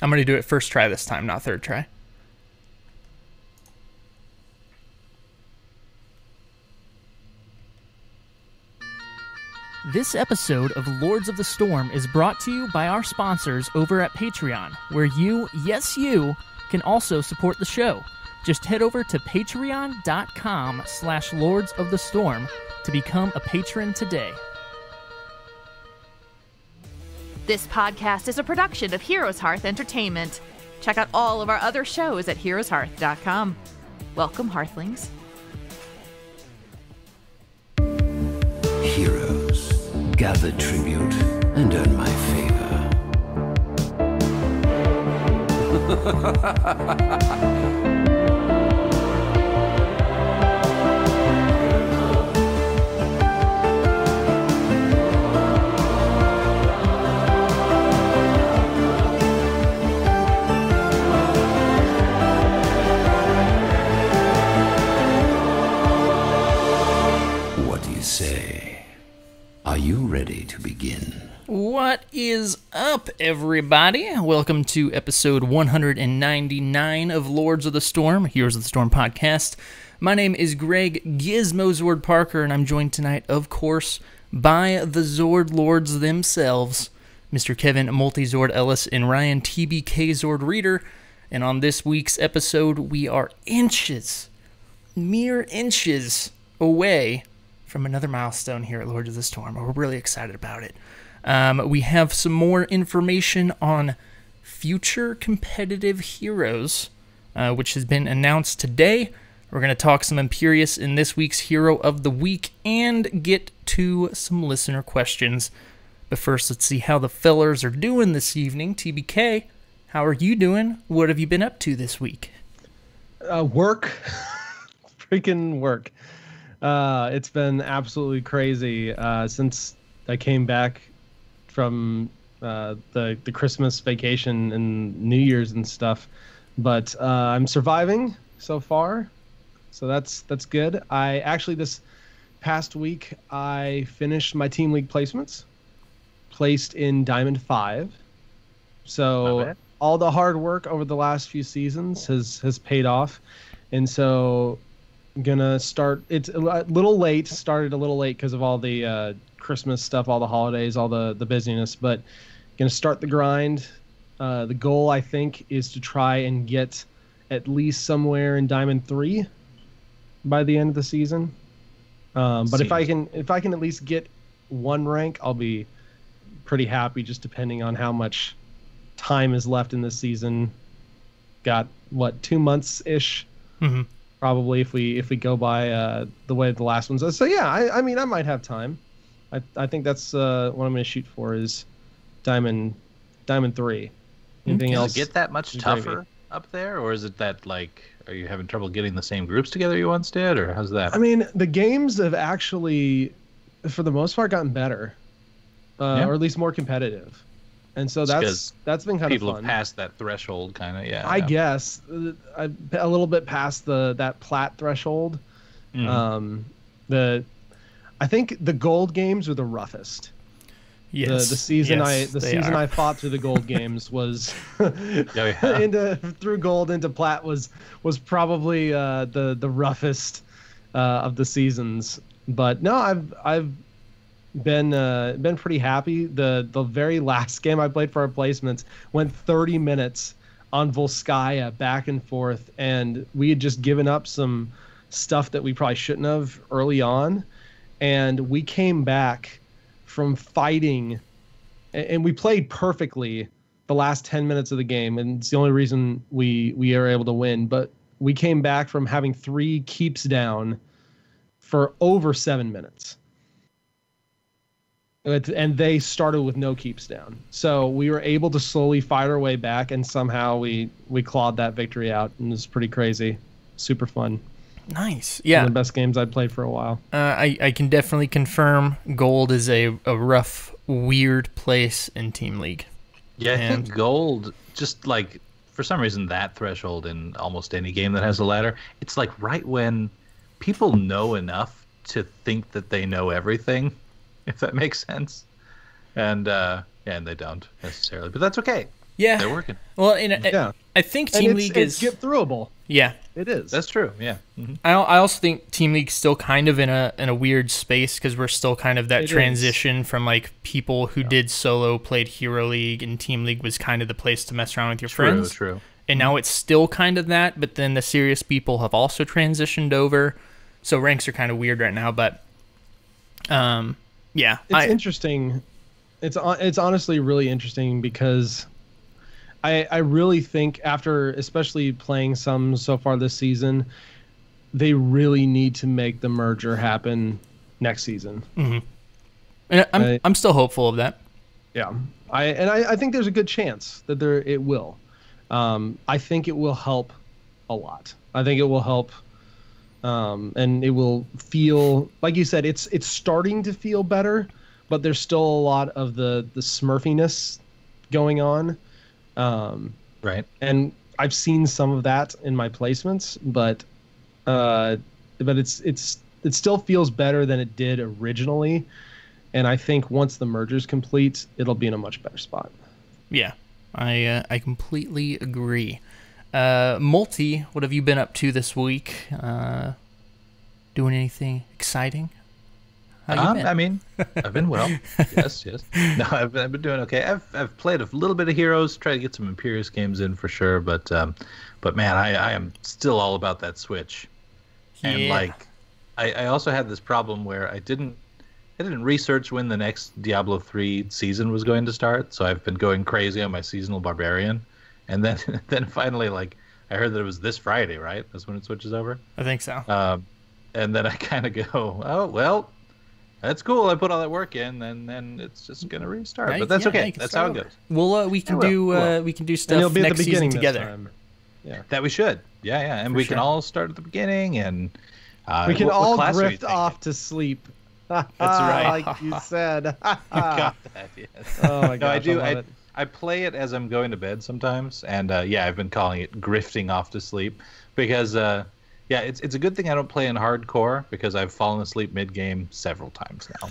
I'm going to do it first try this time, not third try. This episode of Lords of the Storm is brought to you by our sponsors over at Patreon, where you, yes you, can also support the show. Just head over to patreon.com/Lords of the Storm to become a patron today. This podcast is a production of HeroesHearth Entertainment. Check out all of our other shows at HeroesHearth.com. Welcome, Hearthlings. Heroes, gather tribute and earn my favor. What do you say? Are you ready to begin? What is up, everybody? Welcome to episode 199 of Lords of the Storm, Heroes of the Storm podcast. My name is Greg Gizmozord Parker, and I'm joined tonight, of course, by the Zord Lords themselves, Mr. Kevin Multizord Ellis and Ryan TBKZord Reader. And on this week's episode, we are mere inches away from another milestone here at Lords of the Storm. We're really excited about it. We have some more information on future competitive heroes, which has been announced today. We're going to talk some Imperius in this week's Hero of the Week and get to some listener questions. But first, let's see how the fellers are doing this evening. TBK, how are you doing? What have you been up to this week? Work. Freaking work. It's been absolutely crazy since I came back from the Christmas vacation and New Year's and stuff, but I'm surviving so far, so that's good. I actually this past week I finished my team league placements, placed in Diamond 5. So all the hard work over the last few seasons has paid off, and so I'm gonna start. It's a little late. Started a little late because of all the Christmas stuff, all the holidays, all the busyness. But gonna start the grind. The goal, I think, is to try and get at least somewhere in Diamond 3 by the end of the season. But if I can at least get one rank, I'll be pretty happy. Just depending on how much time is left in this season. Got 2 months ish. Mm-hmm. Probably if we go by the way the last ones are. So yeah, I mean I might have time. I think that's what I'm going to shoot for is Diamond 3. Anything else? Does it get that much tougher up there, or is it that like are you having trouble getting the same groups together you once did, or how's that? I mean the games have actually, for the most part, gotten better, or at least more competitive. And so that's been kind of fun. People have passed that threshold, kind of, yeah. I guess a little bit past that plat threshold. I think the gold games are the roughest. Yes. The season I fought through the gold games was through gold into plat was probably the roughest of the seasons. But no, I've been pretty happy. The very last game I played for our placements went 30 minutes on Volskaya back and forth, and we had just given up some stuff that we probably shouldn't have early on, and we came back from fighting, and we played perfectly the last 10 minutes of the game, and it's the only reason we are able to win. But we came back from having 3 keeps down for over 7 minutes. And they started with no keeps down. So we were able to slowly fight our way back, and somehow we clawed that victory out, and it was pretty crazy. Super fun. Nice. Yeah. One of the best games I'd played for a while. I can definitely confirm gold is a rough, weird place in Team League. Yeah, I think gold, just like, for some reason, that threshold in almost any game that has a ladder, it's like right when people know enough to think that they know everything, if that makes sense. And they don't necessarily, but that's okay. Yeah. They're working. Well, and Yeah. I think And Team it's, League it's is... get throwable. Yeah. It is. That's true. Yeah. Mm-hmm. I also think Team League's still kind of in a weird space because we're still kind of that It transition from like people who did solo played Hero League, and Team League was kind of the place to mess around with your friends. True. And now it's still kind of that, but then the serious people have also transitioned over. So ranks are kind of weird right now, but yeah. It's interesting. It's honestly really interesting because I really think after especially playing some so far this season, they really need to make the merger happen next season. Mm-hmm. And I'm still hopeful of that. Yeah. I think there's a good chance that it will. I think it will help a lot. I think it will help, and it will feel like you said. It's starting to feel better, but there's still a lot of the smurfiness going on. Right. And I've seen some of that in my placements, but it still feels better than it did originally. And I think once the merger's complete, it'll be in a much better spot. Yeah. I completely agree. Multi, what have you been up to this week? Doing anything exciting? How you been? I mean, I've been well. yes. No, I've been doing okay. I've played a little bit of Heroes, tried to get some Imperius games in for sure, but man, I am still all about that Switch. Yeah. And like, I also had this problem where I didn't research when the next Diablo 3 season was going to start, so I've been going crazy on my seasonal barbarian, and then finally, like, I heard that it was this Friday, right? That's when it switches over. I think so. And then I kind of go, oh well, that's cool. I put all that work in, and then it's just gonna restart. But that's okay. That's how it goes. Well, we can do stuff And it'll be at next the beginning season this together. time. Yeah. That we should. Yeah, and we can all start at the beginning, and We can what all class are you drift off to sleep. That's right. Like you said. Got that, yes. Oh my No, I gosh, do. love it. I play it as I'm going to bed sometimes, and I've been calling it grifting off to sleep because it's a good thing I don't play in hardcore because I've fallen asleep mid game several times now.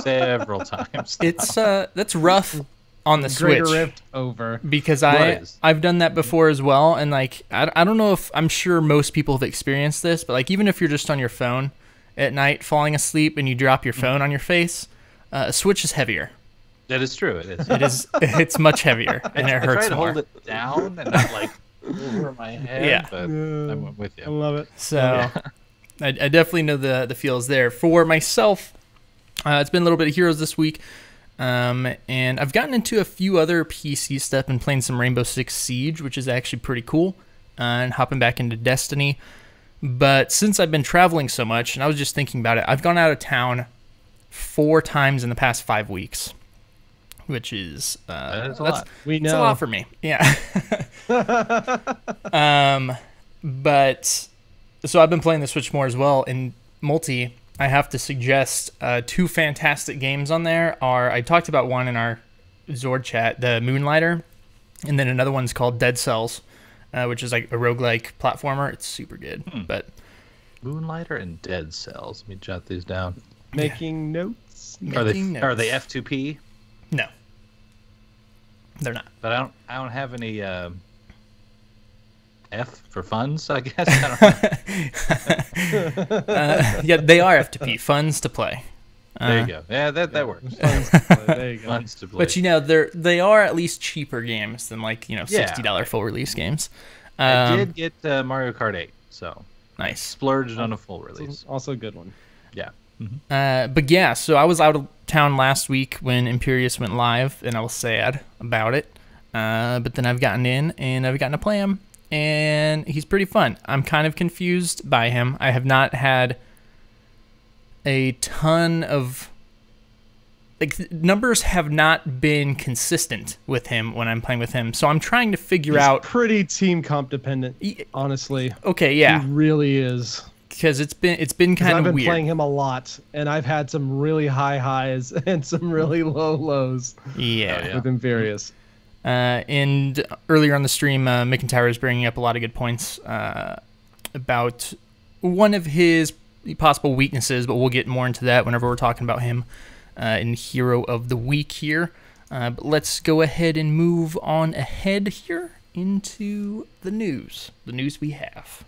Several times. Now. It's that's rough on the Greater Switch Rift over. because Right. I've done that before as well, and like I don't know if I'm sure most people have experienced this, but like even if you're just on your phone at night falling asleep and you drop your phone on your face, a Switch is heavier. That is true. It is. It's much heavier and it I hurts try to more. hold it down and not like over my head. Yeah. But I'm with you. I love it. So I definitely know the feels there. For myself, it's been a little bit of Heroes this week, and I've gotten into a few other PC stuff and playing some Rainbow Six Siege, which is actually pretty cool, and hopping back into Destiny. But since I've been traveling so much, and I was just thinking about it, I've gone out of town 4 times in the past 5 weeks, which is That's a lot. We it's a know. lot for me. Yeah. But so I've been playing the Switch more as well. In Multi, I have to suggest 2 fantastic games on there. I talked about one in our Zord chat, the Moonlighter, and then another one's called Dead Cells, which is like a roguelike platformer. It's super good. But Moonlighter and Dead Cells. Let me jot these down. Making notes. Are making they notes. F2P? No, they're not. But I don't have any F for funds, I guess. I don't know. Yeah, they are F2P, funds to play. There you go. Yeah, that works. There you go. Funds to play. But you know, they are at least cheaper games than like $60 full release games. I did get Mario Kart 8, so Nice. splurged on a full release. Also a good one. Yeah. But yeah, so I was out of town last week when Imperius went live, and I was sad about it. But then I've gotten in, and I've gotten to play him, and he's pretty fun. I'm kind of confused by him. I have not had a ton of... numbers have not been consistent with him when I'm playing with him, so I'm trying to figure He's out... pretty team comp dependent, honestly. Okay, yeah, He really is. because it's been 'Cause kind I've of been weird. playing him a lot, and I've had some really high highs and some really low lows Yeah. with Imperius. And earlier on the stream, McIntyre was bringing up a lot of good points about one of his possible weaknesses, but we'll get more into that whenever we're talking about him in Hero of the Week here. But let's go ahead and move on ahead here into the news we have.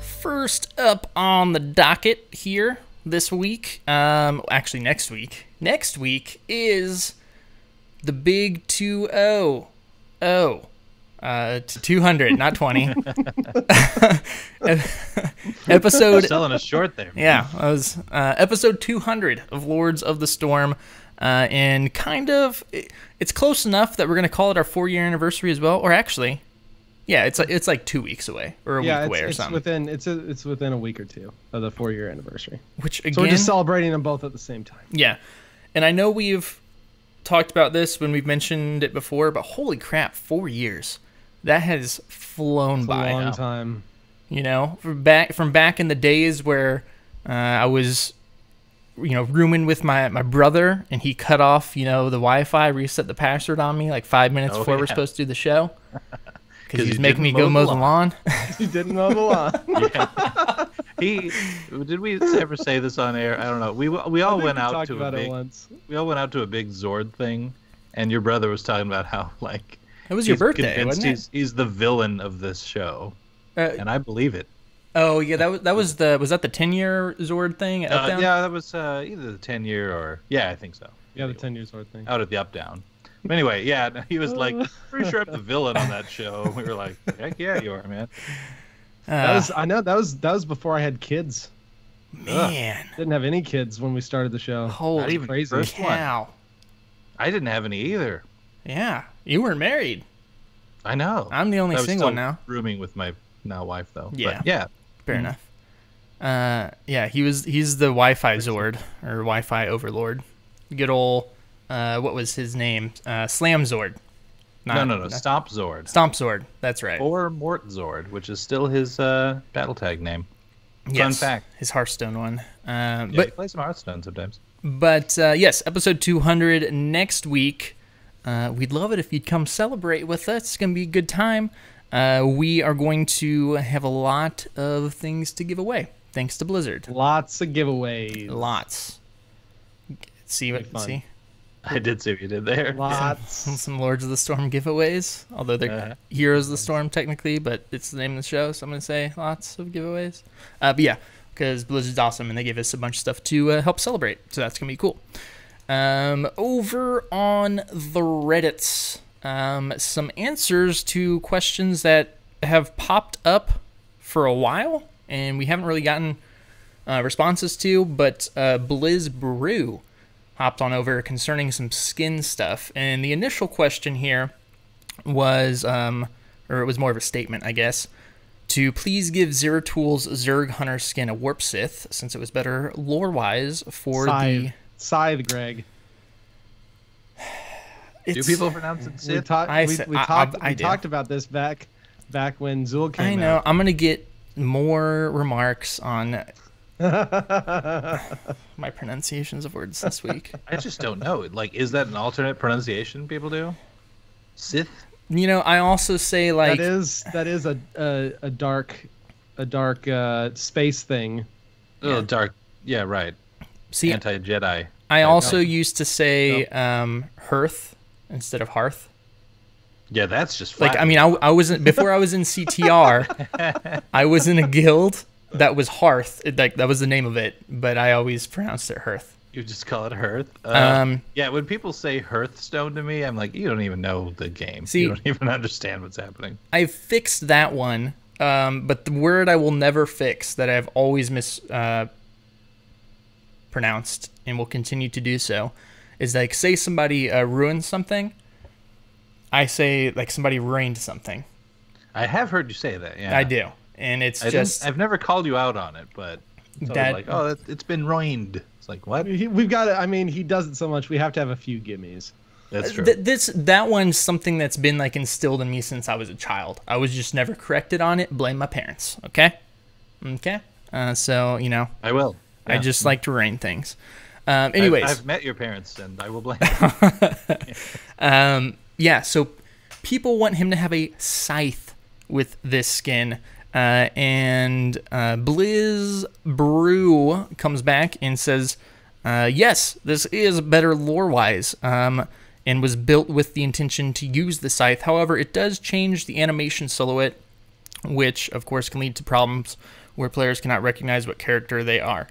First up on the docket here this week, actually next week. Next week is the big 2-0. To 200, not 20. Episode selling us short there. Yeah, that was episode 200 of Lords of the Storm, and kind of it's close enough that we're gonna call it our 4-year anniversary as well. Or actually, yeah, it's like 2 weeks away or a week away or something. It's within a week or two of the 4-year anniversary. Which again, so we're just celebrating them both at the same time. Yeah, and I know we've talked about this when we've mentioned it before, but holy crap, 4 years. That has flown by. A long time. You know, from back in the days where I was, rooming with my brother, and he cut off, the Wi-Fi, reset the password on me like 5 minutes before we're supposed to do the show. Because he's making me go mow the lawn. He didn't mow the lawn. Yeah. Did we ever say this on air? I don't know. We all went out to a big Zord thing, and your brother was talking about how it was your birthday, wasn't it? He's the villain of this show, and I believe it. Oh yeah, was that the 10-year Zord thing at Up Down? Yeah, that was either the 10-year or I think so. Yeah, the 10-year Zord thing. Out at the Up Down. But anyway, yeah, he was like, pretty sure I'm the villain on that show. And we were like, heck yeah, you are, man. That was before I had kids. Man, didn't have any kids when we started the show. Holy Not even crazy first cow! One. I didn't have any either. Yeah, you weren't married. I know. I'm the only single one now. Rooming with my now wife though. Yeah. But, yeah. Fair enough. Yeah, he's the Wi-Fi Zord or Wi-Fi Overlord. Good old what was his name? Slamzord. No. Stomp Zord. Stomp Zord. That's right. Or Mort Zord, which is still his battle tag name. Yes, fun fact. His Hearthstone one. But he plays some Hearthstone sometimes. But yes, episode 200 next week. We'd love it if you'd come celebrate with us. It's going to be a good time. We are going to have a lot of things to give away, thanks to Blizzard. Lots of giveaways. Lots. See? I did see what you did there. Lots. Some Lords of the Storm giveaways, although they're Heroes of the Storm technically, but it's the name of the show, so I'm going to say lots of giveaways. But yeah, because Blizzard's awesome, and they gave us a bunch of stuff to help celebrate, so that's going to be cool. Over on the Reddits, some answers to questions that have popped up for a while, and we haven't really gotten responses to, but Blizz Brew hopped on over concerning some skin stuff, and the initial question here was, or it was more of a statement, I guess, to please give Zeratul Zerg Hunter skin a Warp Sith, since it was better lore-wise for Scythe, Greg. Do people pronounce it Sith? We talked about this back when Zul came out. I know. I'm going to get more remarks on my pronunciations of words this week. I just don't know. Is that an alternate pronunciation people do? Sith? I also say that is a dark space thing. Oh, dark. Yeah, right. See, anti-Jedi. I also used to say Hearth instead of Hearth. Yeah, that's just flat. I wasn't before I was in CTR. I was in a guild that was Hearth. That was the name of it, but I always pronounced it Hearth. You just call it Hearth. Yeah, when people say Hearthstone to me, I'm like, you don't even know the game. You don't even understand what's happening. I fixed that one, but the word I will never fix that I've always pronounced and will continue to do so is say somebody ruined something. I say somebody ruined something. I have heard you say that. Yeah, I do, and I've never called you out on it, but it's been ruined. It's like, what? We've got it. He does it so much. We have to have a few gimmies. That's true. That one's something that's been instilled in me since I was a child. I was just never corrected on it. Blame my parents. Okay. So I will. I just like to rain things. Anyways, I've met your parents, and I will blame them. Yeah, so people want him to have a scythe with this skin. And Blizz Brew comes back and says, yes, this is better lore-wise, and was built with the intention to use the scythe. However, it does change the animation silhouette, which, of course, can lead to problems where players cannot recognize what character they are.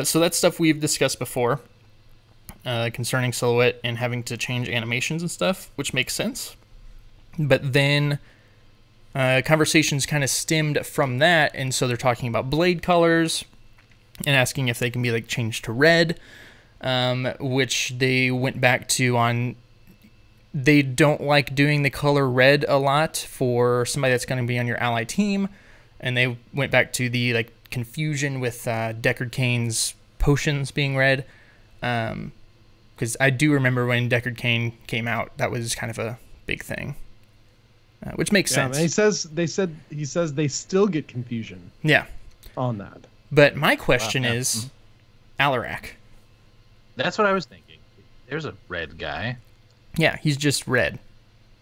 So that's stuff we've discussed before concerning silhouette and having to change animations and stuff, which makes sense. But then conversations kind of stemmed from that, and so they're talking about blade colors and asking if they can be like changed to red, which they went back to on. They don't like doing the color red a lot for somebody that's going to be on your ally team, and they went back to the like confusion with Deckard Cain's potions being red, because I do remember when Deckard Cain came out, that was kind of a big thing. Which makes sense. He says they still get confusion. Yeah, on that. But my question is, Alarak. That's what I was thinking. There's a red guy. Yeah, he's just red.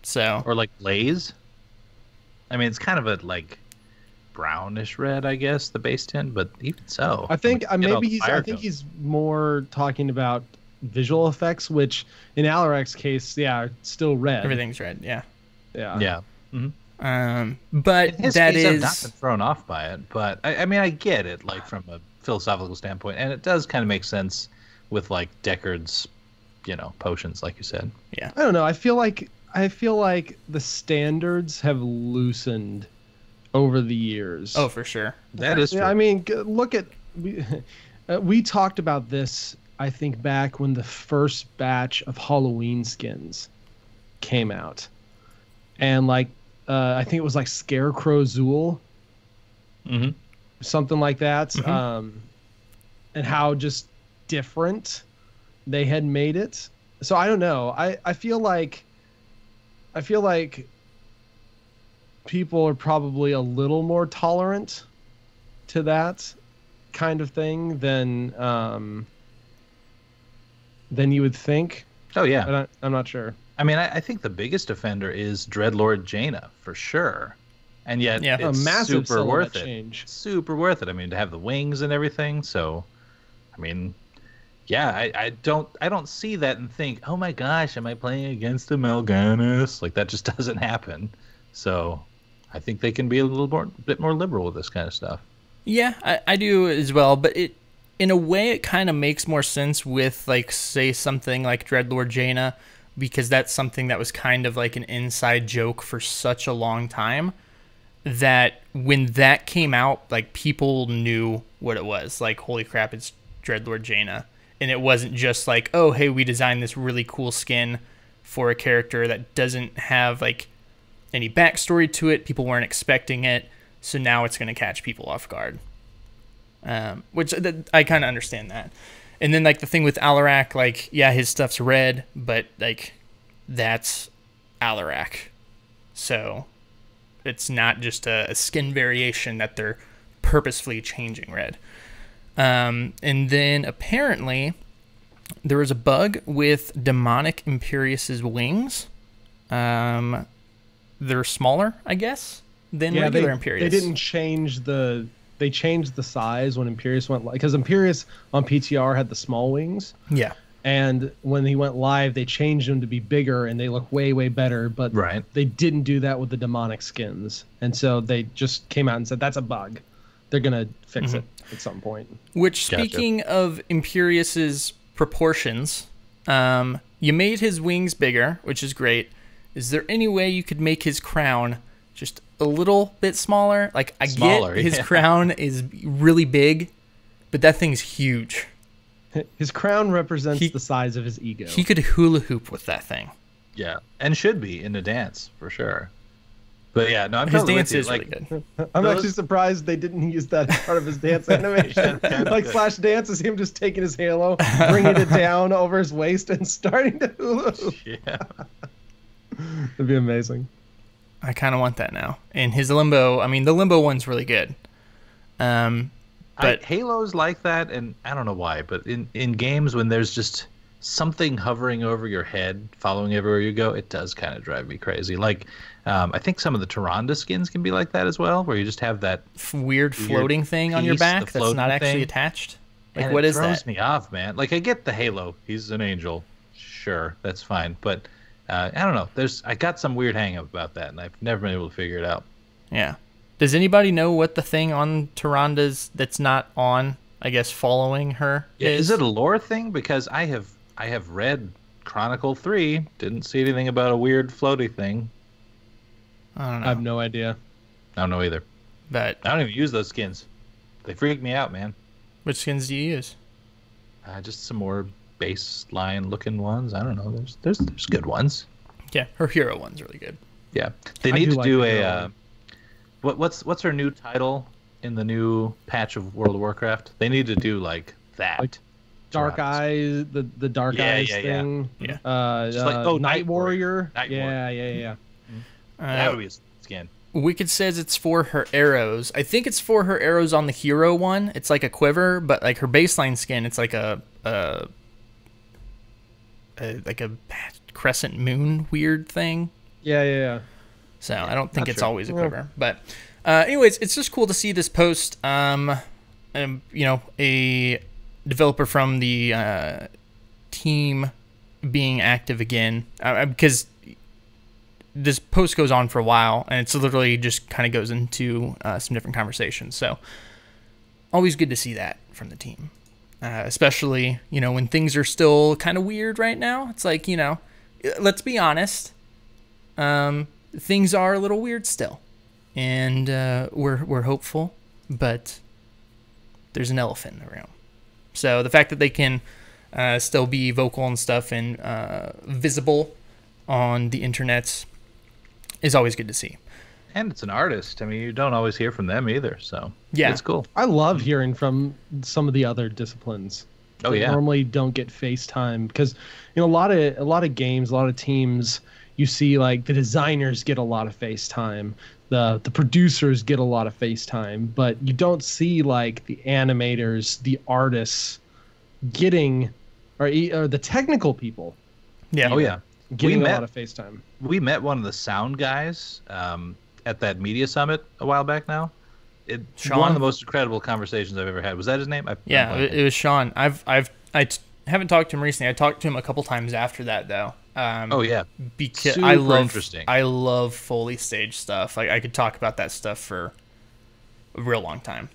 So or like Blaze. I mean, it's kind of a like brownish red, I guess, the base tint. But even so, I think he's more talking about visual effects, which in Alarak's case, yeah, it's still red. Everything's red. Yeah. Yeah. Mm-hmm. But in his that case, is I've not been thrown off by it, but I mean, I get it, like from a philosophical standpoint, and it does kind of make sense with like Deckard's, potions, like you said. Yeah. I don't know. I feel like the standards have loosened over the years. Oh, for sure. That is true. Yeah, I mean, look at we talked about this, I think, back when the first batch of Halloween skins came out. And like, I think it was like Scarecrow Zool, something like that. And how just different they had made it. So I don't know. I feel like people are probably a little more tolerant to that kind of thing than you would think. Oh yeah, but I'm not sure. I mean, I think the biggest offender is Dreadlord Jaina for sure, and yet it's a massive super worth change. it. Super worth it. I mean, to have the wings and everything. So, I mean, yeah, I don't see that and think, oh my gosh, am I playing against a Mal'Ganis? Like that just doesn't happen. So, I think they can be a bit more liberal with this kind of stuff. Yeah, I do as well, but in a way it kind of makes more sense with like say something like Dreadlord Jaina, because that's something that was kind of like an inside joke for such a long time that when that came out, like people knew what it was. Like, holy crap, it's Dreadlord Jaina. And it wasn't just like, oh, hey, we designed this really cool skin for a character that doesn't have like any backstory to it. People weren't expecting it, so now it's going to catch people off guard. Which I kind of understand that. And then like the thing with Alarak, like, yeah, his stuff's red, but like that's Alarak. So it's not just a skin variation that they're purposefully changing red. And then apparently there was a bug with demonic Imperius's wings. They're smaller, I guess, than regular Imperius. They didn't change they changed the size when Imperius went live, because Imperius on PTR had the small wings. Yeah. And when he went live, they changed them to be bigger and they look way, way better. But they didn't do that with the demonic skins. And so they just came out and said, that's a bug. They're going to fix it at some point. Which, speaking of Imperius's proportions, you made his wings bigger, which is great. Is there any way you could make his crown just a little bit smaller? Like, I get his crown is really big, but that thing's huge. His crown represents the size of his ego. He could hula hoop with that thing. Yeah, and should be in a dance for sure. But yeah, no, I'm his totally dance with you. is like, really good. I'm actually surprised they didn't use that as part of his dance animation. Like Slash Dance is him just taking his halo, bringing it down over his waist, and starting to hula hoop. Yeah, it'd be amazing. I kind of want that now. And his limbo, I mean, the limbo one's really good. But Halo's like that, and I don't know why, but in games when there's just something hovering over your head, following everywhere you go, it does kind of drive me crazy. Like, I think some of the Tyrande skins can be like that as well, where you just have that weird floating thing on your back that's not actually attached. Like, and what is that? It throws that? me off, man. Like, I get the Halo. He's an angel. Sure, that's fine. But I don't know. I got some weird hang up about that, and I've never been able to figure it out. Yeah. Does anybody know what the thing on Tyrande's that's not on, I guess, following her is? Is it a lore thing? Because I have read Chronicle 3, didn't see anything about a weird floaty thing. I don't know. I have no idea. I don't know either. But I don't even use those skins. They freak me out, man. which skins do you use? Just some more baseline looking ones. I don't know. There's good ones. Yeah, her hero one's really good. Yeah, they I need to like do the a hero one. what's her new title in the new patch of World of Warcraft? They need to do like that. Like Dark Eyes, the Dark Eyes thing. Yeah. Just like, Night Warrior. Night yeah, Warrior. yeah. That would be a skin. Wicked says it's for her arrows. I think it's for her arrows on the hero one. It's like a quiver, but like her baseline skin, it's like a crescent moon weird thing. Yeah. So I don't think not it's sure. always a quiver. But anyways, it's just cool to see this post. You know, a developer from the team being active again, because this post goes on for a while, and it's literally just kind of goes into some different conversations. So always good to see that from the team, especially, you know, when things are still kind of weird right now. It's like, you know, let's be honest, things are a little weird still, and we're hopeful, but there's an elephant in the room. So the fact that they can still be vocal and stuff and visible on the internets is always good to see. And it's an artist. I mean, you don't always hear from them either, so Yeah. it's cool. I love hearing from some of the other disciplines. Oh, that yeah. normally don't get FaceTime, because you know a lot of games, a lot of teams, you see like the designers get a lot of FaceTime, the producers get a lot of FaceTime, but you don't see like the animators, the artists getting, or the technical people Yeah. Oh yeah. getting We a met- lot of FaceTime. We met one of the sound guys at that media summit a while back now. Sean? One of the most incredible conversations I've ever had. Was that his name? Yeah, it was Sean. Haven't talked to him recently. I talked to him a couple times after that though. Oh yeah. Because Super interesting. I love Foley stage stuff. Like I could talk about that stuff for a real long time.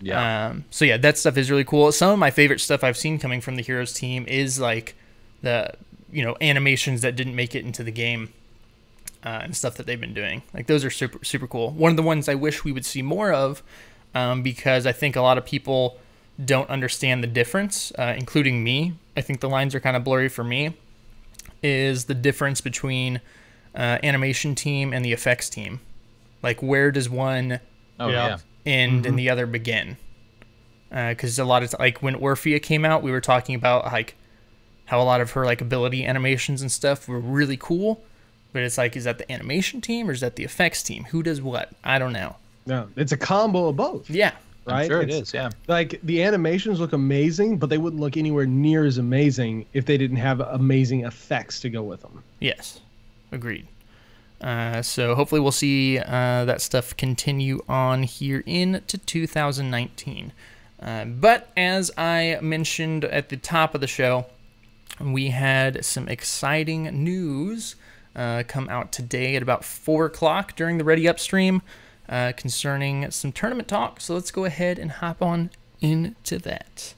Yeah. So yeah, that stuff is really cool. Some of my favorite stuff I've seen coming from the Heroes team is like the, you know, animations that didn't make it into the game, and stuff that they've been doing. Like those are super cool. One of the ones I wish we would see more of, because I think a lot of people don't understand the difference, including me. I think the lines are kind of blurry for me, is the difference between animation team and the effects team. Like where does one Oh yeah. end and the other begin? Because a lot of like when Orphea came out, we were talking about like how a lot of her like ability animations and stuff were really cool, but it's like, is that the animation team or is that the effects team? Who does what? I don't know. No, it's a combo of both. Yeah. Right? I'm sure It's- it is. Yeah. Like the animations look amazing, but they wouldn't look anywhere near as amazing if they didn't have amazing effects to go with them. Yes. Agreed. So hopefully we'll see that stuff continue on here into 2019. But as I mentioned at the top of the show, we had some exciting news come out today at about 4 o'clock during the Ready Up stream concerning some tournament talk. So let's go ahead and hop on into that.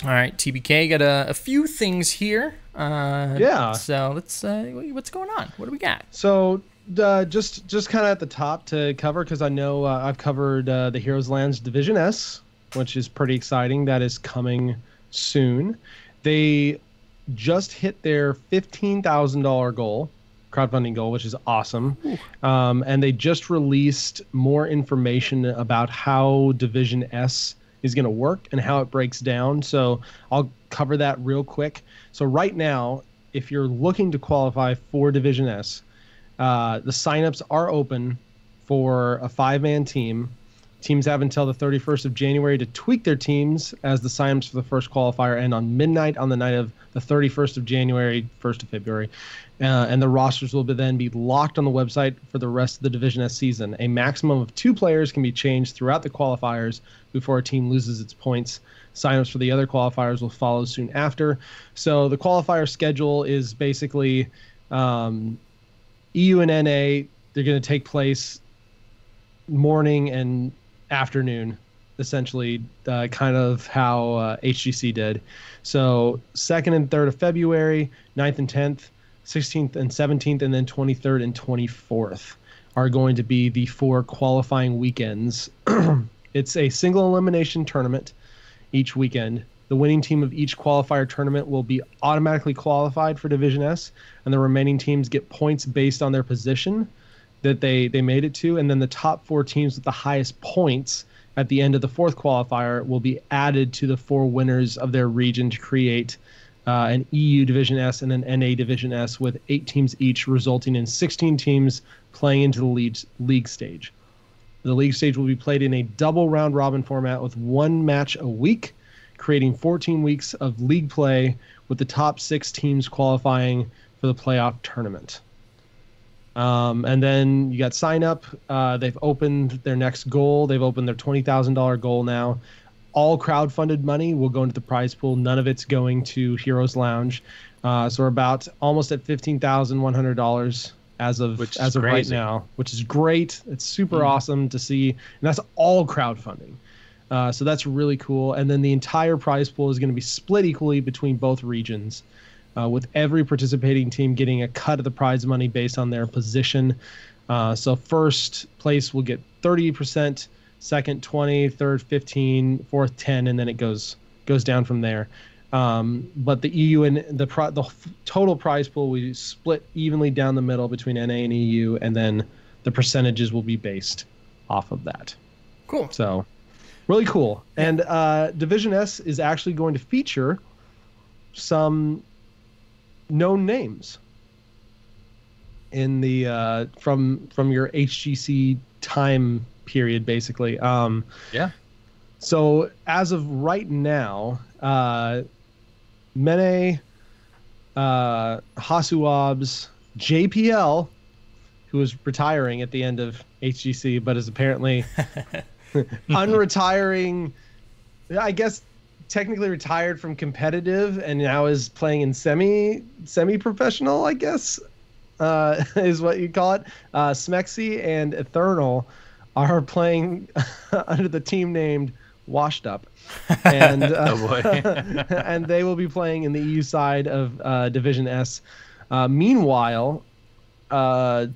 All right, TBK, got a few things here. Yeah. So let's what's going on? What do we got? So just kind of at the top to cover, because I know I've covered the HeroesLounge Division S, which is pretty exciting. That is coming soon. They just hit their $15,000 goal, crowdfunding goal, which is awesome. And they just released more information about how Division S is going to work and how it breaks down. So I'll cover that real quick. So right now, if you're looking to qualify for Division S, the signups are open for a 5-man team. Teams have until the 31st of January to tweak their teams as the signups for the first qualifier end on midnight on the night of the 31st of January, 1st of February. And the rosters will then be locked on the website for the rest of the Division S season. A maximum of 2 players can be changed throughout the qualifiers before a team loses its points. Signups for the other qualifiers will follow soon after. So the qualifier schedule is basically EU and NA. They're going to take place morning and afternoon, essentially, kind of how HGC did. So 2nd and 3rd of February, 9th and 10th, 16th and 17th, and then 23rd and 24th are going to be the 4 qualifying weekends. It's a single elimination tournament each weekend. The winning team of each qualifier tournament will be automatically qualified for Division S, and the remaining teams get points based on their position that they made it to, and then the top 4 teams with the highest points at the end of the 4th qualifier will be added to the 4 winners of their region to create an EU Division S and an NA Division S with 8 teams each, resulting in 16 teams playing into the league stage. The league stage will be played in a double round robin format with 1 match a week, creating 14 weeks of league play with the top 6 teams qualifying for the playoff tournament. And then you got sign up. They've opened their next goal. They've opened their $20,000 goal now. All crowdfunded money will go into the prize pool. None of it's going to Heroes Lounge. So we're about almost at $15,100 as of right now, which is great. It's super awesome to see. And that's all crowdfunding. So that's really cool. And then the entire prize pool is going to be split equally between both regions, with every participating team getting a cut of the prize money based on their position. So first place will get 30%, second 20, third 15, fourth 10, and then it goes down from there. But the EU and the total prize pool will be split evenly down the middle between NA and EU, and then the percentages will be based off of that. Cool. So really cool. And Division S is actually going to feature some known names in the from your HGC time period, basically. Yeah. So as of right now, Mene, Hasuabs, JPL, who is retiring at the end of HGC, but is apparently unretiring, I guess technically retired from competitive and now is playing in semi-professional, I guess, is what you call it. Smexy and Eternal are playing under the team named Washed Up. And, Oh boy. and they will be playing in the EU side of Division S. Meanwhile, the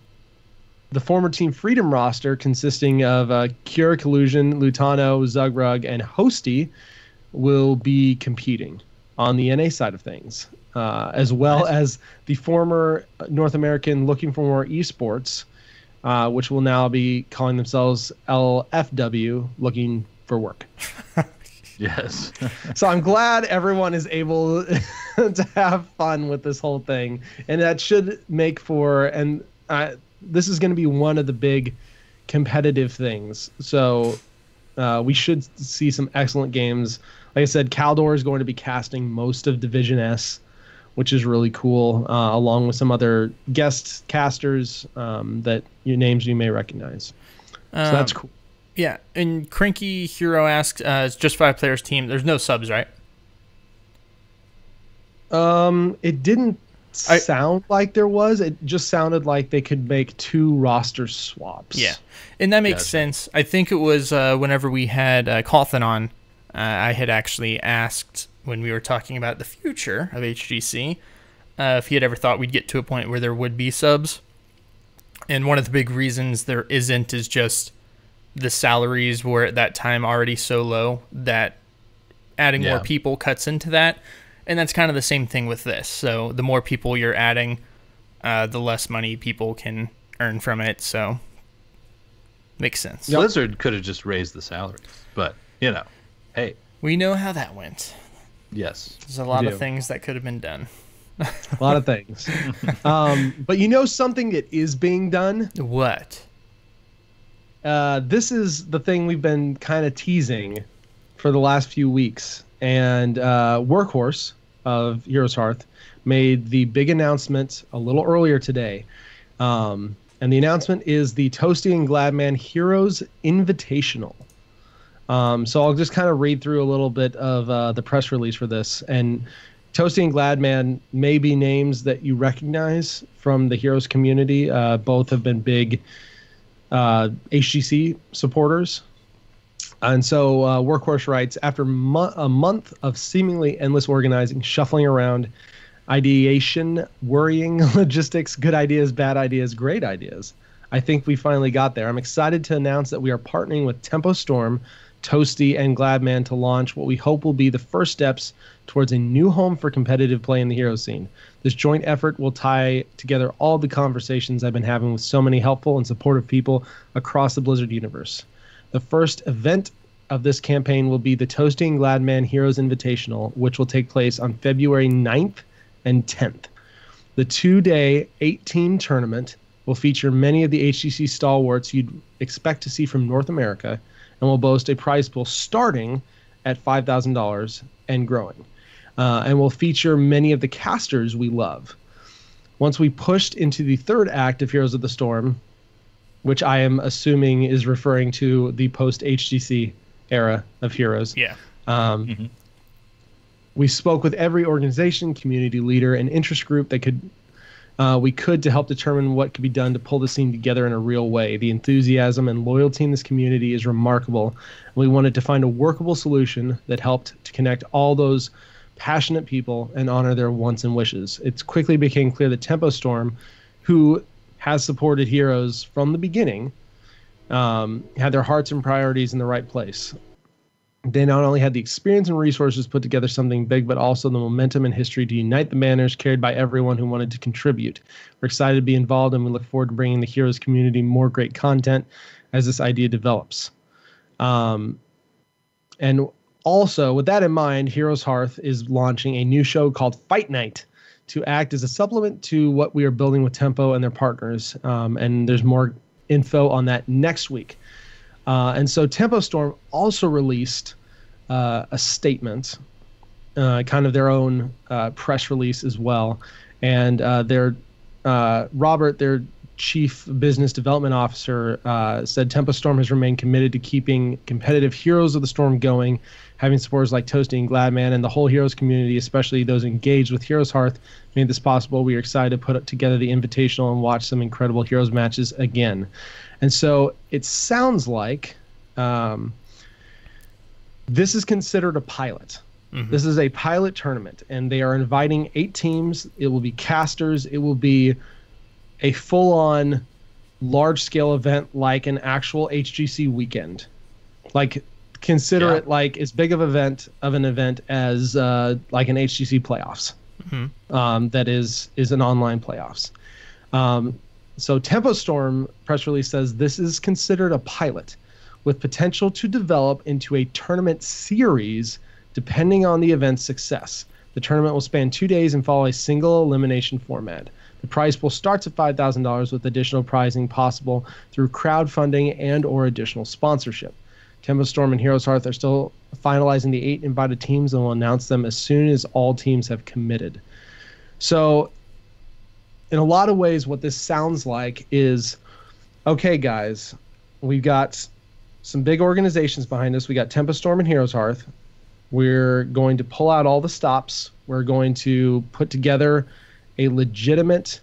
former Team Freedom roster, consisting of Cure, Collusion, Lutano, Zugrug, and Hosty, will be competing on the NA side of things, as well as the former North American Looking for More Esports, which will now be calling themselves LFW, Looking for Work. Yes. So I'm glad everyone is able to have fun with this whole thing, and that should make for, and this is going to be one of the big competitive things. So we should see some excellent games. Like I said, Caldor is going to be casting most of Division S, which is really cool, along with some other guest casters that names you may recognize. So that's cool. Yeah, and Cranky Hero asks, it's just 5 players team. There's no subs, right? It didn't sound like there was. It just sounded like they could make 2 roster swaps. Yeah, and that makes sense. I think it was whenever we had Cawthon on, I had actually asked when we were talking about the future of HGC if he had ever thought we'd get to a point where there would be subs. And one of the big reasons there isn't is just the salaries were at that time already so low that adding more people cuts into that. And that's kind of the same thing with this. So the more people you're adding, the less money people can earn from it. So makes sense. Yep. Blizzard could have just raised the salaries, but hey, we know how that went. Yes, there's a lot of things that could have been done. A lot of things. But something that is being done? What? this is the thing we've been kind of teasing for the last few weeks. And Workhorse of HeroesHearth made the big announcement a little earlier today. And the announcement is the Toasty and Gladman Heroes Invitational. So I'll just kind of read through a little bit of the press release for this. And Toasty and Gladman may be names that you recognize from the Heroes community. Both have been big HGC supporters. And so Workhorse writes, after a month of seemingly endless organizing, shuffling around, ideation, worrying, logistics, good ideas, bad ideas, great ideas, I think we finally got there. I'm excited to announce that we are partnering with Tempo Storm, Toasty, and Gladman to launch what we hope will be the first steps towards a new home for competitive play in the hero scene. This joint effort will tie together all the conversations I've been having with so many helpful and supportive people across the Blizzard universe. The first event of this campaign will be the Toasty and Gladman Heroes Invitational, which will take place on February 9th and 10th. The 2-day, 8-team tournament will feature many of the HGC stalwarts you'd expect to see from North America, and will boast a prize pool starting at $5,000 and growing. And will feature many of the casters we love. Once we pushed into the third act of Heroes of the Storm, which I am assuming is referring to the post-HGC era of Heroes. Yeah. We spoke with every organization, community leader, and interest group that we could to help determine what could be done to pull the scene together in a real way. The enthusiasm and loyalty in this community is remarkable. We wanted to find a workable solution that helped to connect all those passionate people and honor their wants and wishes. It quickly became clear that Tempo Storm, who has supported Heroes from the beginning, had their hearts and priorities in the right place. They not only had the experience and resources to put together something big, but also the momentum and history to unite the banners carried by everyone who wanted to contribute. We're excited to be involved, and we look forward to bringing the Heroes community more great content as this idea develops. And also, with that in mind, HeroesHearth is launching a new show called Fight Night to act as a supplement to what we are building with Tempo and their partners. And there's more info on that next week. And so Tempo Storm also released a statement, kind of their own press release as well. And Robert, their chief business development officer, said Tempo Storm has remained committed to keeping competitive Heroes of the Storm going, having supporters like Toasty and Gladman and the whole Heroes community, especially those engaged with HeroesHearth, made this possible. We are excited to put together the Invitational and watch some incredible Heroes matches again. And so it sounds like this is considered a pilot. Mm-hmm. This is a pilot tournament, and they are inviting 8 teams. It will be casters. It will be a full-on large-scale event like an actual HGC weekend. Like, consider it like as big of an event as like an HGC playoffs. Mm-hmm. That is an online playoffs. So Tempo Storm press release says this is considered a pilot with potential to develop into a tournament series depending on the event's success. The tournament will span 2 days and follow a single elimination format. The prize pool starts at $5,000 with additional prizing possible through crowdfunding and or additional sponsorship. Tempo Storm and HeroesHearth are still finalizing the 8 invited teams and will announce them as soon as all teams have committed. So in a lot of ways, what this sounds like is, okay, guys, we've got some big organizations behind us. We got Tempo Storm and HeroesHearth. We're going to pull out all the stops. We're going to put together a legitimate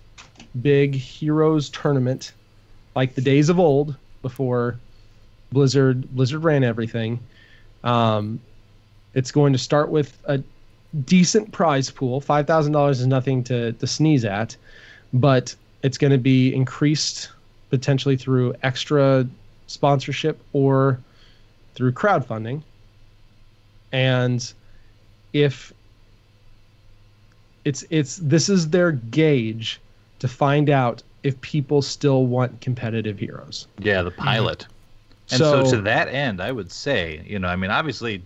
big Heroes tournament like the days of old before Blizzard ran everything. It's going to start with a decent prize pool. $5,000 is nothing to sneeze at, but it's going to be increased potentially through extra sponsorship or through crowdfunding. And if this is their gauge to find out if people still want competitive heroes. Yeah, the pilot. And so to that end, I would say, I mean, obviously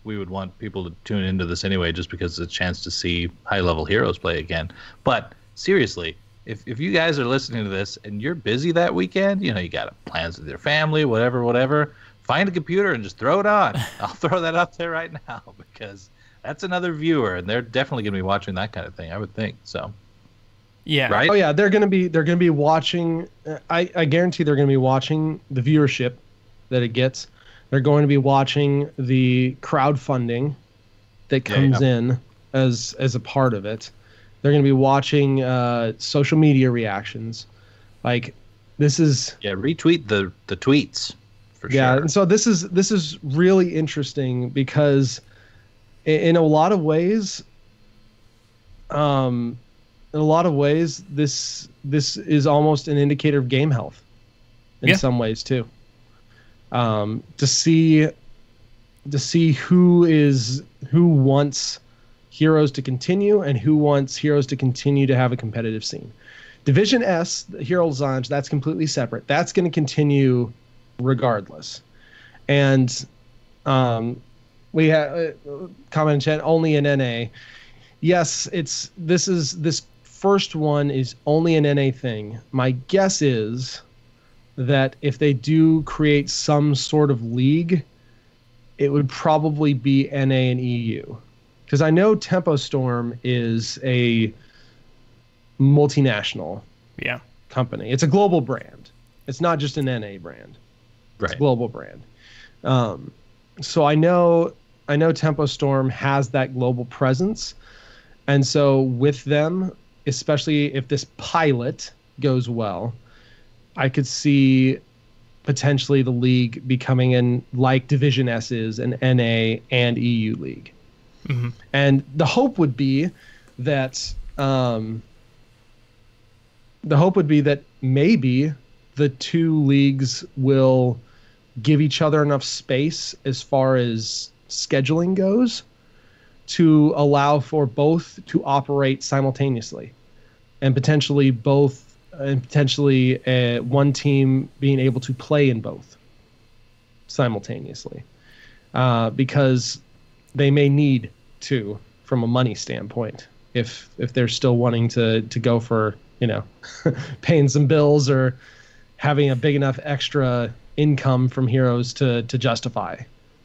we would want people to tune into this anyway just because it's a chance to see high-level heroes play again. But seriously, if you guys are listening to this and you're busy that weekend, you got plans with your family, whatever, find a computer and just throw it on. I'll throw that up there right now because that's another viewer, and they're definitely going to be watching that kind of thing, I would think. So, yeah, right? Oh yeah, they're going to be watching. I guarantee they're going to be watching the viewership that it gets. They're going to be watching the crowdfunding that comes in as a part of it. They're going to be watching social media reactions. Like, this is retweet the tweets for sure. Yeah, and so this is really interesting because in a lot of ways, this is almost an indicator of game health in some ways too. To see who wants Heroes to continue and who wants Heroes to continue to have a competitive scene. Division S, HeroesLounge, that's completely separate. That's going to continue regardless. And we have comment in chat, only in NA. Yes, this first one is only an NA thing. My guess is that if they do create some sort of league, it would probably be NA and EU. Because I know Tempo Storm is a multinational company. It's a global brand. It's not just an NA brand. It's a global brand. So I know Tempo Storm has that global presence. And so with them, especially if this pilot goes well, I could see potentially the league becoming in like Division S is an NA and EU league. Mm-hmm. And the hope would be that maybe the two leagues will give each other enough space as far as scheduling goes to allow for both to operate simultaneously, and potentially one team being able to play in both simultaneously, because they may need to from a money standpoint if they're still wanting to go for paying some bills or having a big enough extra income from Heroes to justify.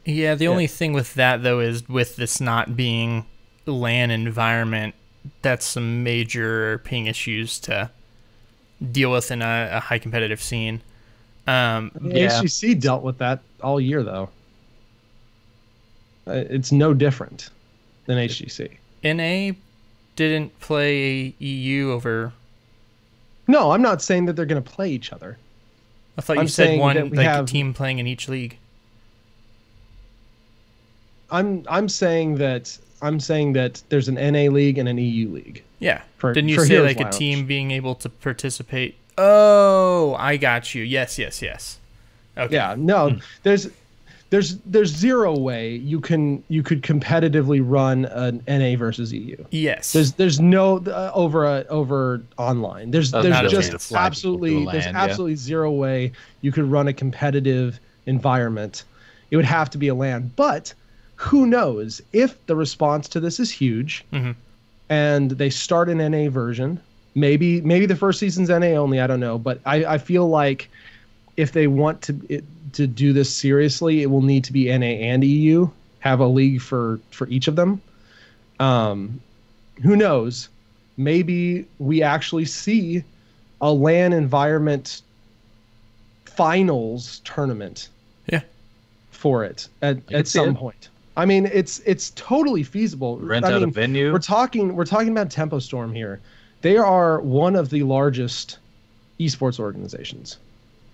Yeah, the only thing with that, though, is with this not being LAN environment, that's some major ping issues to deal with in a high competitive scene. HGC dealt with that all year, though. It's no different than HGC. NA didn't play EU over... No, I'm not saying that they're going to play each other. I thought you said one a team playing in each league. I'm saying that there's an NA league and an EU league. Yeah. Didn't you say like a team being able to participate? Oh, I got you. Yes. Okay. Yeah. No, there's zero way you could competitively run an NA versus EU. Yes. There's no over online. There's just absolutely zero way you could run a competitive environment. It would have to be a LAN. But who knows if the response to this is huge, and they start an NA version. Maybe the first season's NA only. I don't know, but I feel like if they want to do this seriously, it will need to be NA and EU. Have a league for each of them. Who knows? Maybe we actually see a LAN environment finals tournament. Yeah. For it at some point. I mean, it's totally feasible. Rent out a venue. We're talking about Tempo Storm here. They are one of the largest esports organizations.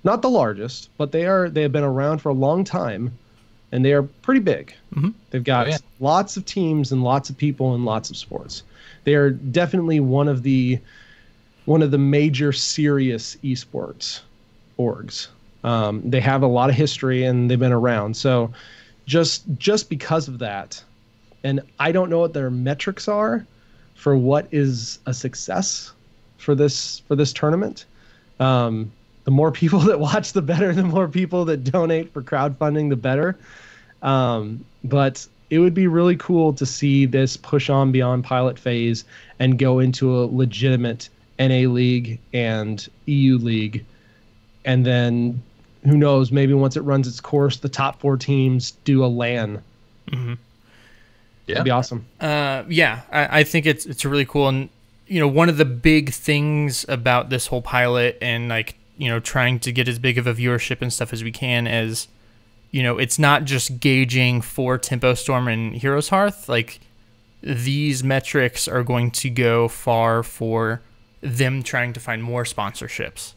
Not the largest, but they have been around for a long time, and they are pretty big. Mm-hmm. They've got lots of teams and lots of people and lots of sports. They are definitely one of the major serious esports orgs. They have a lot of history and they've been around. So just because of that, and I don't know what their metrics are for what is a success for this tournament. The more people that watch, the better. The more people that donate for crowdfunding, the better. But it would be really cool to see this push on beyond pilot phase and go into a legitimate NA League and EU League, and then who knows, maybe once it runs its course, the top 4 teams do a LAN. Mm-hmm. Yeah, that'd be awesome. I think it's really cool. And one of the big things about this whole pilot and like trying to get as big of a viewership and stuff as we can is it's not just gauging for Tempo Storm and HeroesHearth. Like these metrics are going to go far for them trying to find more sponsorships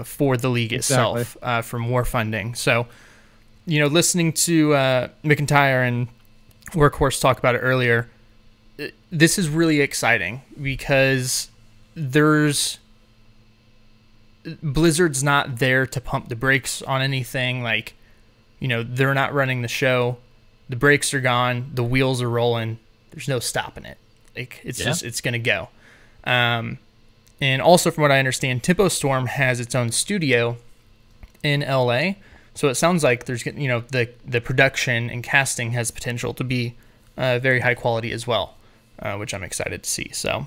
for the league itself, for more funding. So listening to McIntyre and Workhorse talk about it earlier, this is really exciting because Blizzard's not there to pump the brakes on anything. Like, they're not running the show. The brakes are gone. The wheels are rolling. There's no stopping it. Like, it's just, it's going to go. And also from what I understand, Tempo Storm has its own studio in LA. So it sounds like there's, the production and casting has potential to be very high quality as well, which I'm excited to see. So,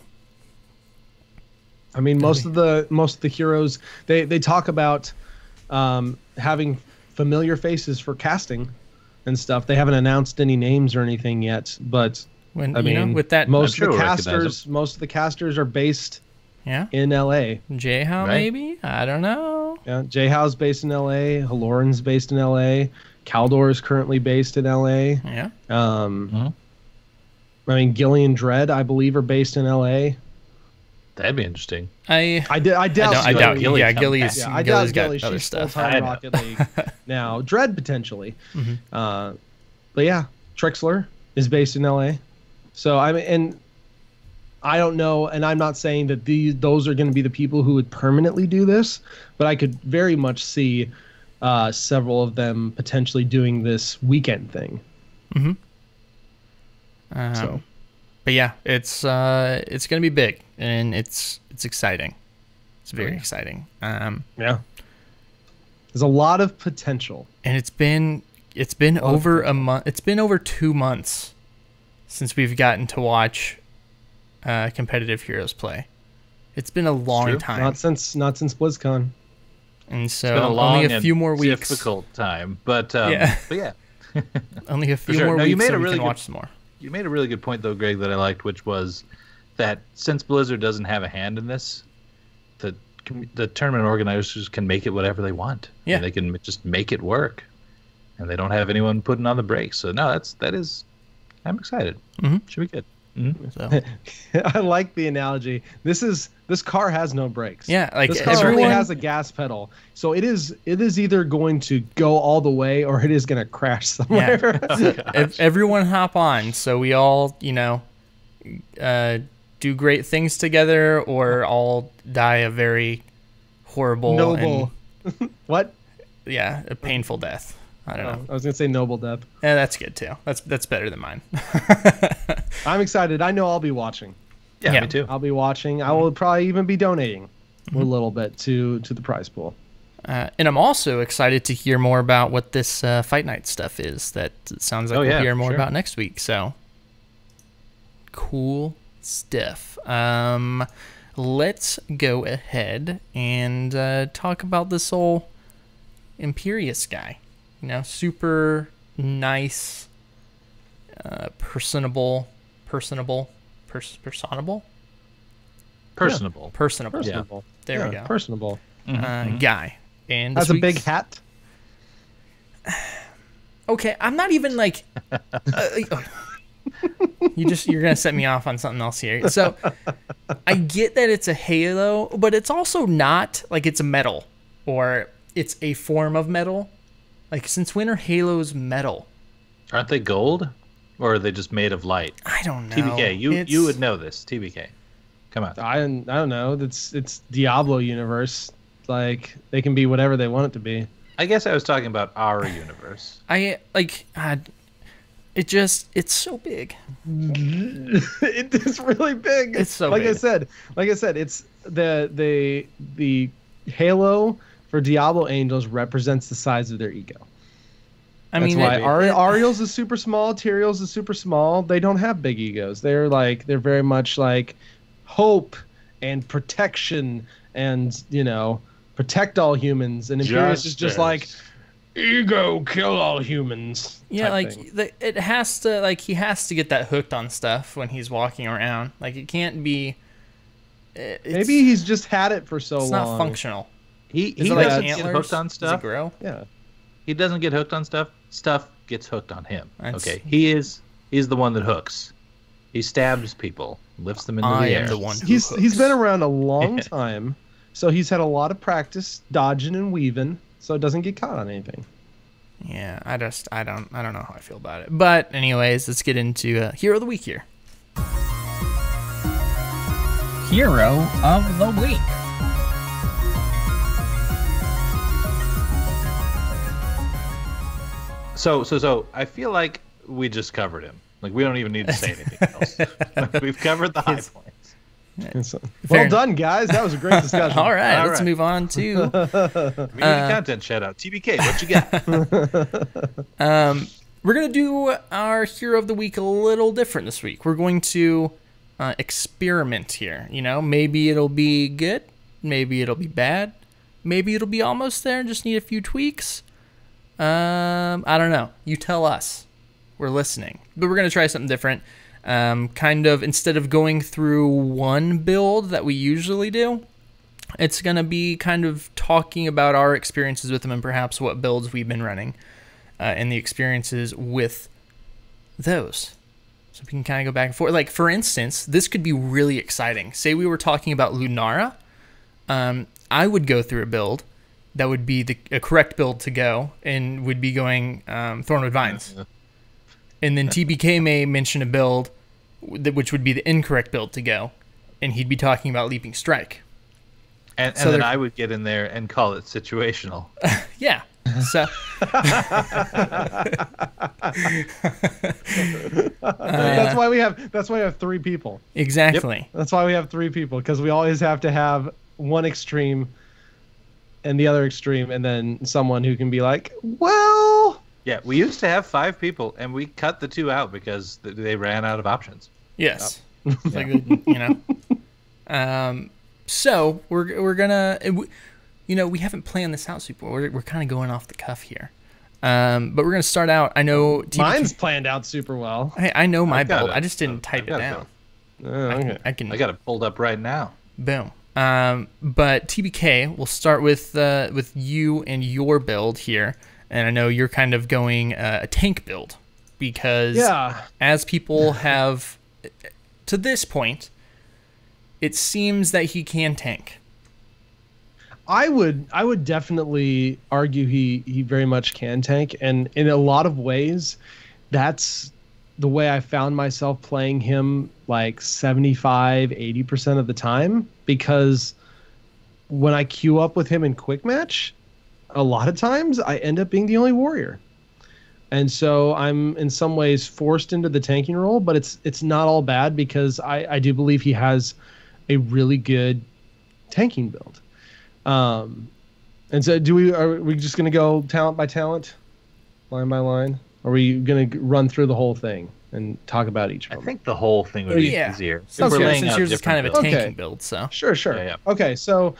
I mean, most of the heroes they talk about having familiar faces for casting and stuff. They haven't announced any names or anything yet, but with that, most of the casters are based in LA. J-How maybe? I don't know. Yeah, J-How's based in LA. Haloran's based in LA. Kaldor is currently based in LA. Yeah. I mean, Gillian Dredd, I believe, are based in LA. That'd be interesting. I doubt Gilly. Yeah, Gilly's I doubt got Gilly. other She's stuff. full-time Rocket League now. Dredd potentially. But yeah, Trixler is based in LA. So I mean, and I don't know, and I'm not saying that those are going to be the people who would permanently do this, but I could very much see several of them potentially doing this weekend thing. But yeah, it's going to be big, and it's exciting. It's very exciting. Yeah, there's a lot of potential, and it's been over a month. It's been over 2 months since we've gotten to watch competitive heroes play. It's been a long time. Not since BlizzCon. And so it's been a long only a few more weeks. Difficult time, but yeah. Only a few more weeks. You can watch some more. You made a really good point though, Greg, that I liked, which was that since Blizzard doesn't have a hand in this, the tournament organizers can make it whatever they want. Yeah, and they can just make it work, and they don't have anyone putting on the brakes. So no, I'm excited. Should be good. So. I like the analogy. This car has no brakes. Yeah, like this car only has a gas pedal. So it is either going to go all the way or it is going to crash somewhere. Yeah. Everyone hop on, so we all do great things together, or all die a very horrible, noble, what? Yeah, a painful death. I don't know. I was gonna say noble death. Yeah, that's good too. That's better than mine. I'm excited. I know I'll be watching. Yeah, me too. I'll be watching. I will probably even be donating a little bit to the prize pool. And I'm also excited to hear more about what this Fight Night stuff is. That sounds like we'll hear more about next week. So cool stuff. Let's go ahead and talk about this whole Imperius guy. Super nice, personable. Personable. Yeah. There we go. Personable. Guy. And has a big hat. Okay, I'm not even like. You're gonna set me off on something else here. So I get that it's a halo, but it's also not like it's a metal or it's a form of metal. Like, since when are halos metal? Aren't they gold, or are they just made of light? I don't know. TBK, you would know this. TBK, come on. I don't know. It's Diablo universe. Like, they can be whatever they want it to be. I guess I was talking about our universe. It's so big. It is really big. It's so big. Like I said, it's the halo for Diablo Angels represents the size of their ego. That's why Ariel's is super small, Tyrael's is super small. They don't have big egos. They're very much like hope and protection and, you know, protect all humans. And Imperius is just like, ego, kill all humans. Yeah, like it has to, like he has to get that hooked on stuff when he's walking around. Like it can't be. Maybe he's just had it for so long. It's not functional. He like doesn't get antlers? hooked on Does stuff. it grow? Yeah. He doesn't get hooked on stuff. Stuff gets hooked on him. That's- Okay, he's the one that hooks. He stabs people, lifts them into I the am air. the one who He's hooks. been around a long time, so he's had a lot of practice dodging and weaving, so it doesn't get caught on anything. Yeah, I don't know how I feel about it. But anyways, let's get into Hero of the Week here. Hero of the Week. So I feel like we just covered him. Like we don't even need to say anything else. We've covered the high points. Well done, guys. That was a great discussion. All right, All let's right. move on to Community content shout out. TBK, what you got? we're gonna do our Hero of the Week a little different this week. We're going to experiment here. You know, maybe it'll be good, maybe it'll be bad, maybe it'll be almost there and just need a few tweaks. I don't know. You tell us. We're listening. But we're going to try something different. Kind of, instead of going through one build that we usually do, it's going to be kind of talking about our experiences with them and perhaps what builds we've been running and the experiences with those. So we can kind of go back and forth. Like, for instance, this could be really exciting. Say we were talking about Lunara. I would go through a build that would be a correct build to go and would be going Thornwood Vines. And then TBK may mention a build which would be the incorrect build to go, and he'd be talking about Leaping Strike. And So then I would get in there and call it situational. Yeah. So That's why we have three people. exactly. That's why we have three people, because we always have to have one extreme and the other extreme, and then someone who can be like, well, Yeah, we used to have 5 people, and we cut the 2 out because they ran out of options. Yes. Like, you know. So we're gonna, you know, we haven't planned this out super. We're kind of going off the cuff here. But we're gonna start out. I know mine's planned out super well. Hey, I know my I've got build. it. I just didn't type it got down. Okay. I can. I got it pulled up right now. Boom. But TBK, we'll start with you and your build here. And I know you're kind of going a tank build because as people have, to this point, it seems that he can tank. I would definitely argue he very much can tank, and in a lot of ways, that's the way I found myself playing him like 75-80% of the time, because when I queue up with him in quick match, a lot of times I end up being the only warrior. And so I'm in some ways forced into the tanking role, but it's not all bad, because I do believe he has a really good tanking build. And so are we just going to go talent by talent, line by line? Are we going to run through the whole thing and talk about each of I them? think the whole thing would be Yeah. easier. Since We're laying yours out is kind of a different tanking Okay. build, so. Sure. Yeah, yeah. Okay, so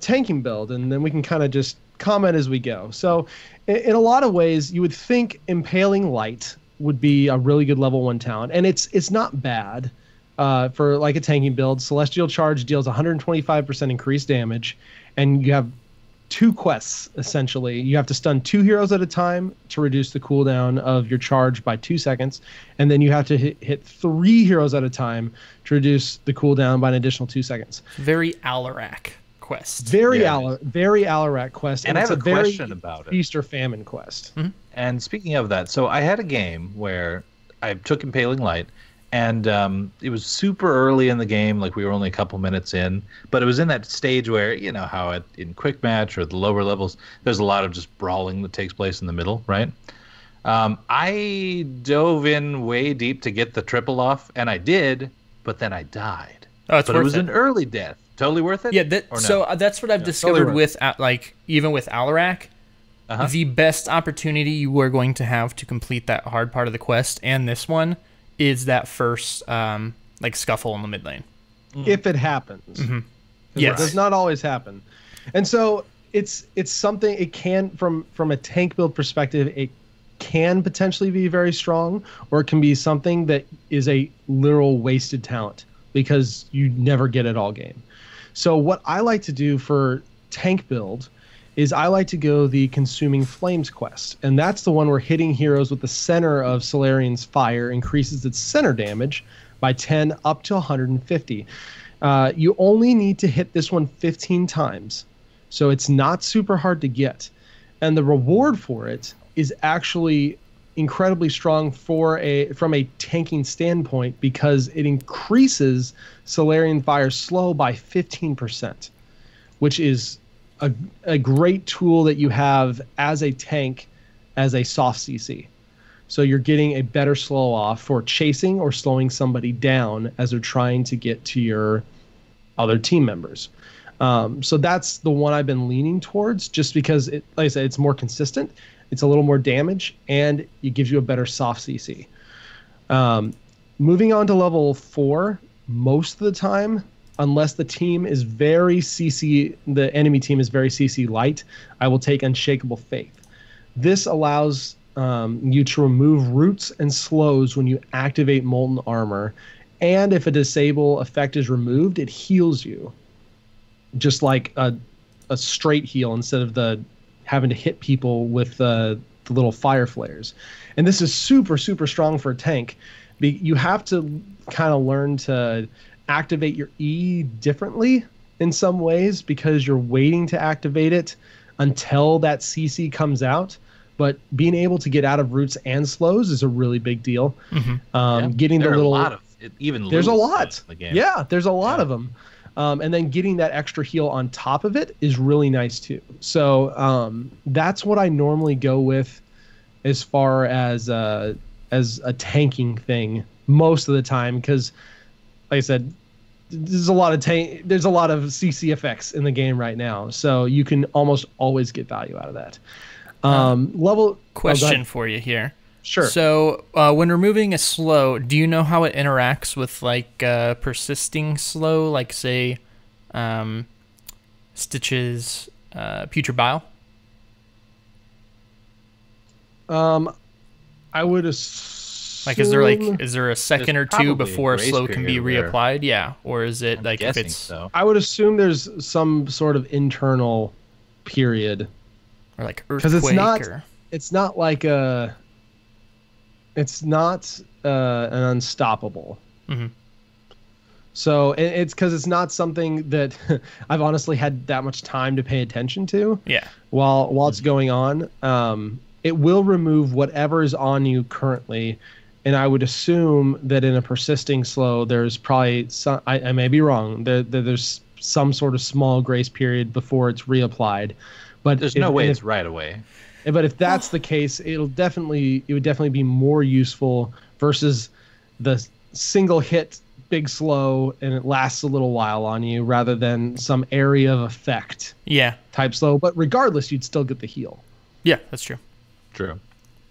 tanking build, and then we can kind of just comment as we go. So in a lot of ways, you would think Impaling Light would be a really good level 1 talent, and it's not bad for like a tanking build. Celestial Charge deals 125% increased damage, and you have 2 quests, essentially. You have to stun 2 heroes at a time to reduce the cooldown of your charge by 2 seconds, and then you have to hit 3 heroes at a time to reduce the cooldown by an additional 2 seconds. Very Alarak quest. Very Yeah. very Alarak quest, And I it's have a very question about it. feast or famine quest. And speaking of that, so I had a game where I took Impaling Light, and it was super early in the game, like we were only a couple minutes in, but it was in that stage where, you know how in quick match or the lower levels, there's a lot of just brawling that takes place in the middle, right? I dove in way deep to get the triple off, and I did, but then I died. Oh, it's but worth it was it. an early death. Totally worth it? Yeah, Or no? so that's what I've discovered worth with, like, even with Alarak. The best opportunity you are going to have to complete that hard part of the quest, and this one, is that first, like, scuffle in the mid lane. if it happens. Yes. It does not always happen. And so it's something, it can, from a tank build perspective, it can potentially be very strong, or it can be something that is a literal wasted talent because you never get it all game. So what I like to do for tank build is I like to go the Consuming Flames quest, and that's the one where hitting heroes with the center of Solarian's fire increases its center damage by 10 up to 150. You only need to hit this one 15 times, so it's not super hard to get. And the reward for it is actually incredibly strong from a tanking standpoint, because it increases Solarian Fire slow by 15%, which is a great tool that you have as a tank, as a soft CC. So you're getting a better slow off for chasing or slowing somebody down as they're trying to get to your other team members. So that's the one I've been leaning towards, just because, like I said, it's more consistent, it's a little more damage, and it gives you a better soft CC. Moving on to level 4, most of the time, unless the team is very CC, the enemy team is very CC light, I will take Unshakable Faith. This allows you to remove roots and slows when you activate Molten Armor, and if a disable effect is removed, it heals you, just like a straight heal instead of having to hit people with the little fire flares. And this is super, super strong for a tank. You have to kind of learn to activate your E differently in some ways, because you're waiting to activate it until that CC comes out. But being able to get out of roots and slows is a really big deal. Getting there the are little, a lot of it, even there's a lot. In the game. Yeah, there's a lot of them. And then getting that extra heal on top of it is really nice too. So that's what I normally go with as far as a tanking thing most of the time, because, like I said, there's a lot of CC effects in the game right now, so you can almost always get value out of that. Question for you here. Sure. So when removing a slow, do you know how it interacts with like persisting slow, like say Stitch's Putrid Bile? I would assume, like, is there a second or two before a slow can be reapplied? Yeah, or is it like if it's? So. I would assume there's some sort of internal period, or like earthquake, it's not like it's not an unstoppable. So it's because it's not something that I've honestly had that much time to pay attention to. Yeah. While it's going on, it will remove whatever is on you currently, and I would assume that in a persisting slow, there's probably some. I may be wrong. There's some sort of small grace period before it's reapplied, but there's no way it's right away. But if that's the case, it would definitely be more useful versus the single hit big slow and it lasts a little while on you, rather than some area of effect type slow. But regardless, you'd still get the heal. Yeah, that's true.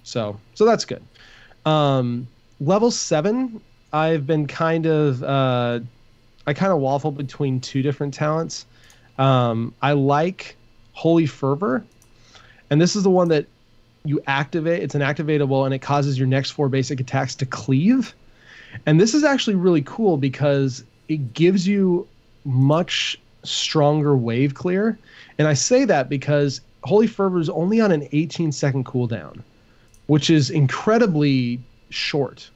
So that's good. Level 7, I've been kind of I kind of waffle between two different talents. I like Holy Fervor, and this is the one that you activate. It's an activatable, and it causes your next 4 basic attacks to cleave. And this is actually really cool because it gives you much stronger wave clear. And I say that because Holy Fervor is only on an 18-second cooldown, which is incredibly short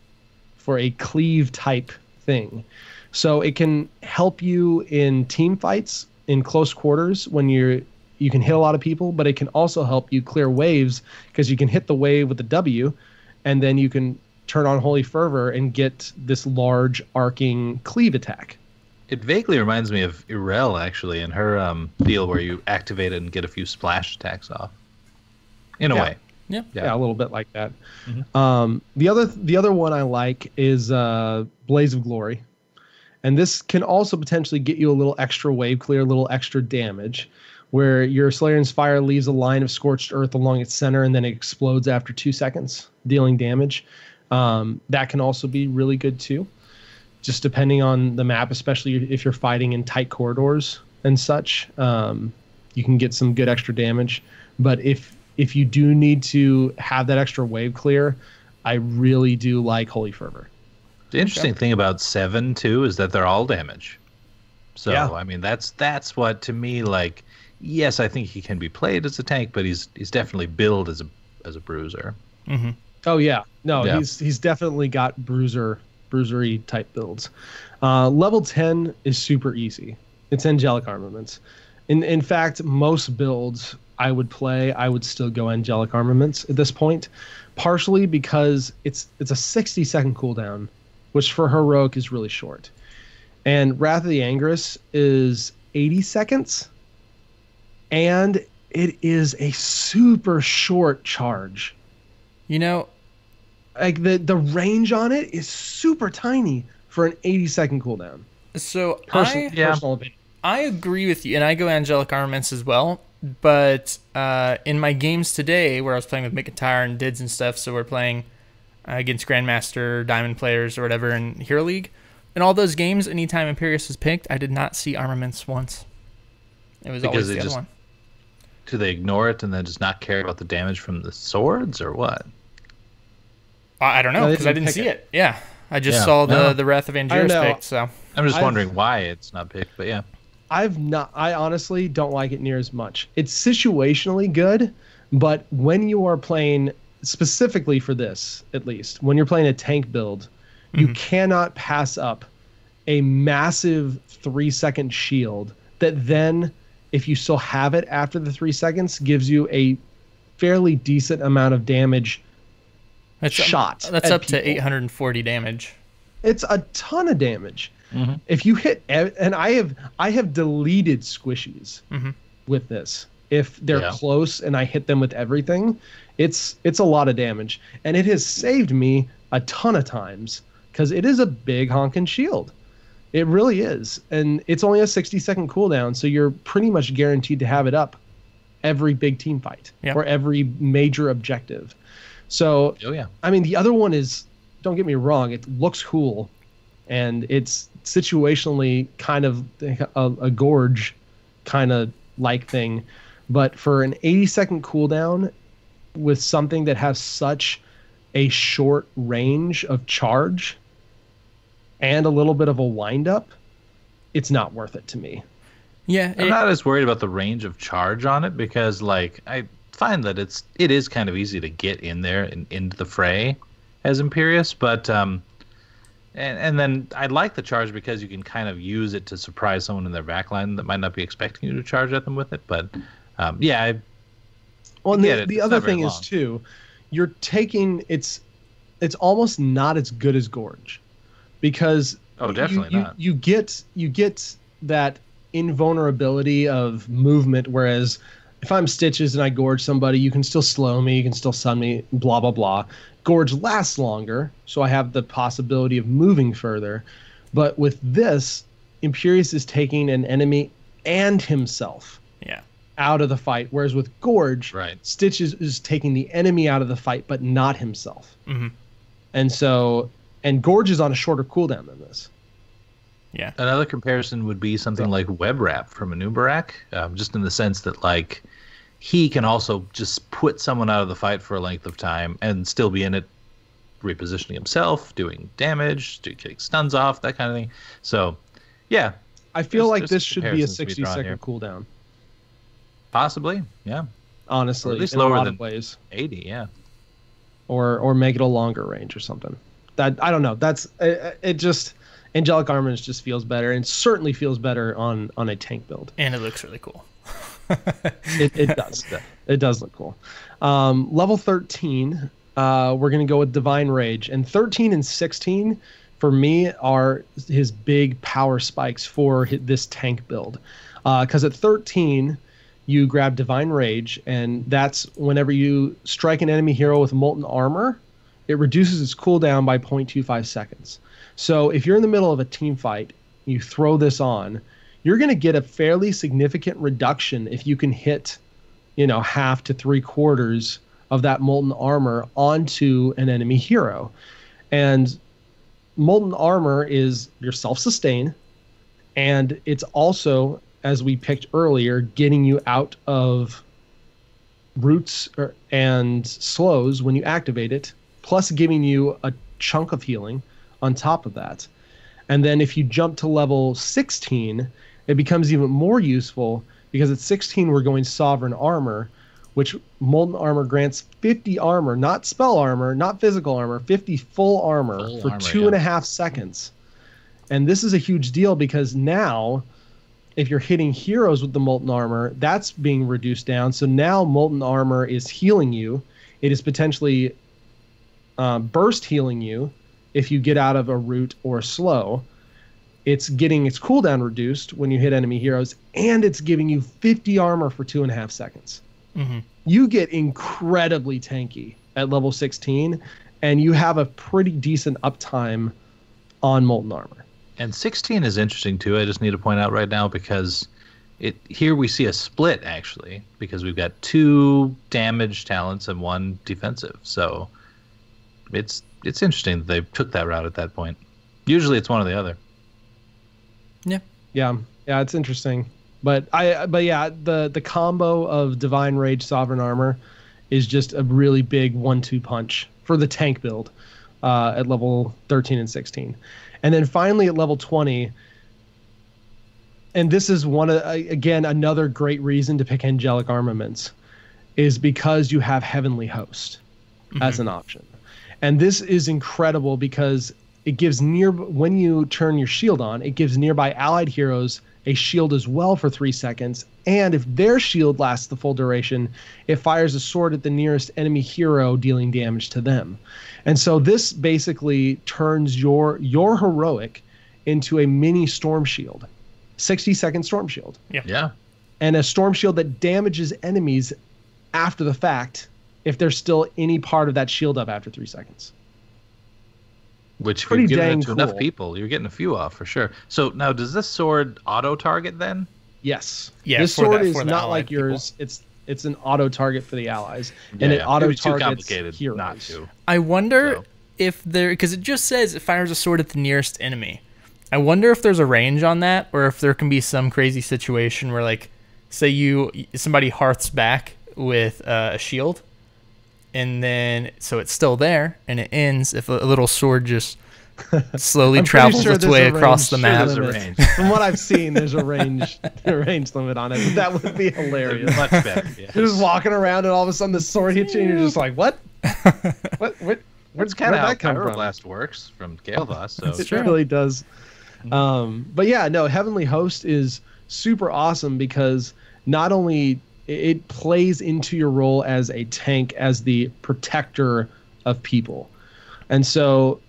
for a cleave type thing. So it can help you in team fights in close quarters when you can hit a lot of people, but it can also help you clear waves because you can hit the wave with the W, and then you can turn on Holy Fervor and get this large arcing cleave attack. It vaguely reminds me of Irel, actually, in her deal where you activate it and get a few splash attacks off. In a way. Yeah, a little bit like that. The other one I like is Blaze of Glory. And this can also potentially get you a little extra wave clear, a little extra damage, where your Solarian's Fire leaves a line of scorched earth along its center and then it explodes after 2 seconds, dealing damage. That can also be really good too. just depending on the map, especially if you're fighting in tight corridors and such, you can get some good extra damage. But if you do need to have that extra wave clear, I really do like Holy Fervor. The interesting thing about 7 too is that they're all damage. So Yeah. I mean that's what, to me, like, yes, I think he can be played as a tank, but he's definitely billed as a bruiser. Mm-hmm. Oh yeah, no, Yeah. he's definitely got bruisery type builds. Level 10 is super easy. It's angelic armaments. In fact, most builds I would still go angelic armaments at this point, partially because it's a 60-second cooldown, which for heroic is really short. And Wrath of the Angress is 80 seconds, and it is a super short charge. You know, Like the range on it is super tiny for an 80-second cooldown. so Personal opinion. I agree with you, and I go angelic armaments as well. But in my games today, where I was playing with McIntyre and Dids and stuff, so we're playing against Grandmaster, Diamond players, or whatever in Hero League, in all those games, anytime Imperius was picked, I did not see armaments once. It was Because always the they other just- one. Do they ignore it and then just not care about the damage from the swords, or what? I don't know, No, they because I didn't didn't pick see it. Yeah, I just Yeah. saw No. the Wrath of Angerus know. picked, so... I'm just I've- wondering why it's not picked, but yeah. I honestly don't like it near as much. It's situationally good, but when you are playing, specifically for this, at least, when you're playing a tank build, you cannot pass up a massive 3-second shield that then, if you still have it after the 3 seconds, gives you a fairly decent amount of damage shot. That's at up to people. 840 damage. It's a ton of damage. If you hit, and I have deleted squishies with this. If they're Yeah. close and I hit them with everything, it's a lot of damage, and it has saved me a ton of times because it is a big honking shield. It really is, and it's only a 60-second cooldown, so you're pretty much guaranteed to have it up every big team fight or every major objective. So, Oh yeah. I mean, the other one is, don't get me wrong, it looks cool, and it's situationally kind of a gorge kind of like thing. But for an 80-second cooldown with something that has such a short range of charge and a little bit of a wind-up, it's not worth it to me. Yeah, I'm not as worried about the range of charge on it because, like, I find that it is kind of easy to get in there and into the fray as Imperius, but and then I like the charge because you can kind of use it to surprise someone in their backline that might not be expecting you to charge at them with it. But yeah, Well, and get it. the It's other not very thing is long. too, you're taking it's almost not as good as Gorge, because Oh, definitely not. You get that invulnerability of movement, whereas if I'm Stitches and I gorge somebody, you can still slow me, you can still stun me, blah blah blah. Gorge lasts longer, so I have the possibility of moving further. But with this, Imperius is taking an enemy and himself out of the fight, whereas with Gorge, Right. Stitches is taking the enemy out of the fight, but not himself. Mhm. And Gorge is on a shorter cooldown than this. Yeah. Another comparison would be something like Web Wrap from Anubarak, just in the sense that, like, he can also just put someone out of the fight for a length of time and still be in it, repositioning himself, doing damage, getting stuns off, that kind of thing. So, yeah. I feel like There's this should be a comparisons to be drawn 60-second here. cooldown, Possibly, yeah. honestly, Or at least in a lower lot than of ways. 80, yeah. Or make it a longer range or something. That I don't know. That's it. Just Angelic Armaments just feels better, and certainly feels better on a tank build. And it looks really cool. It does. It does look cool. Level 13, we're gonna go with Divine Rage, and 13 and 16 for me are his big power spikes for this tank build. Because at 13, you grab Divine Rage, and that's whenever you strike an enemy hero with molten armor, it reduces its cooldown by 0.25 seconds. So if you're in the middle of a team fight, you throw this on, you're going to get a fairly significant reduction if you can hit, half to 3/4 of that molten armor onto an enemy hero. And Molten Armor is your self-sustain, and it's also, as we picked earlier, getting you out of roots and slows when you activate it, plus giving you a chunk of healing on top of that. And then if you jump to level 16, it becomes even more useful, because at 16 we're going Sovereign Armor, which Molten Armor grants 50 armor, not spell armor, not physical armor, 50 full armor for 2.5 seconds. And this is a huge deal, because now if you're hitting heroes with the Molten Armor, that's being reduced down. So now Molten Armor is healing you. It is potentially burst healing you if you get out of a root or a slow. It's getting its cooldown reduced when you hit enemy heroes, and it's giving you 50 armor for 2.5 seconds. Mm-hmm. You get incredibly tanky at level 16, and you have a pretty decent uptime on Molten Armor. And 16 is interesting too. I just need to point out right now, because here we see a split, actually, because we've got 2 damage talents and 1 defensive. So it's interesting that they took that route at that point. Usually it's one or the other. Yeah, it's interesting. But yeah, the combo of Divine Rage, Sovereign Armor is just a really big 1-2 punch for the tank build at level 13 and 16. And then finally at level 20, and this is again another great reason to pick Angelic Armaments, is because you have Heavenly Host as an option. And this is incredible, because it gives when you turn your shield on, it gives nearby allied heroes a shield as well for 3 seconds. And if their shield lasts the full duration, it fires a sword at the nearest enemy hero, dealing damage to them. And so this basically turns your heroic into a mini storm shield, 60-second storm shield. Yeah. And a storm shield that damages enemies after the fact if there's still any part of that shield up after 3 seconds. Which, if pretty you've given dang it to enough people, you're getting a few off for sure. So now, does this sword auto-target then? Yes. Yeah, this sword is for not like yours. People. It's an auto-target for the allies. And it auto-targets heroes. Not to. I wonder if because it just says it fires a sword at the nearest enemy. I wonder if there's a range on that, or if there can be some crazy situation where, like, say somebody hearths back with a shield, and then so it's still there, and it ends if a little sword just slowly travels its way across the map. From what I've seen, there's a range limit on it. But that would be hilarious. Much better. Yes. You're just walking around, and all of a sudden the sword hits you, and you're just like, "What? Where's kind of how Pyroblast works from Galevoss?" So it really does. But yeah, no, Heavenly Host is super awesome, because not only it plays into your role as a tank, as the protector of people. And so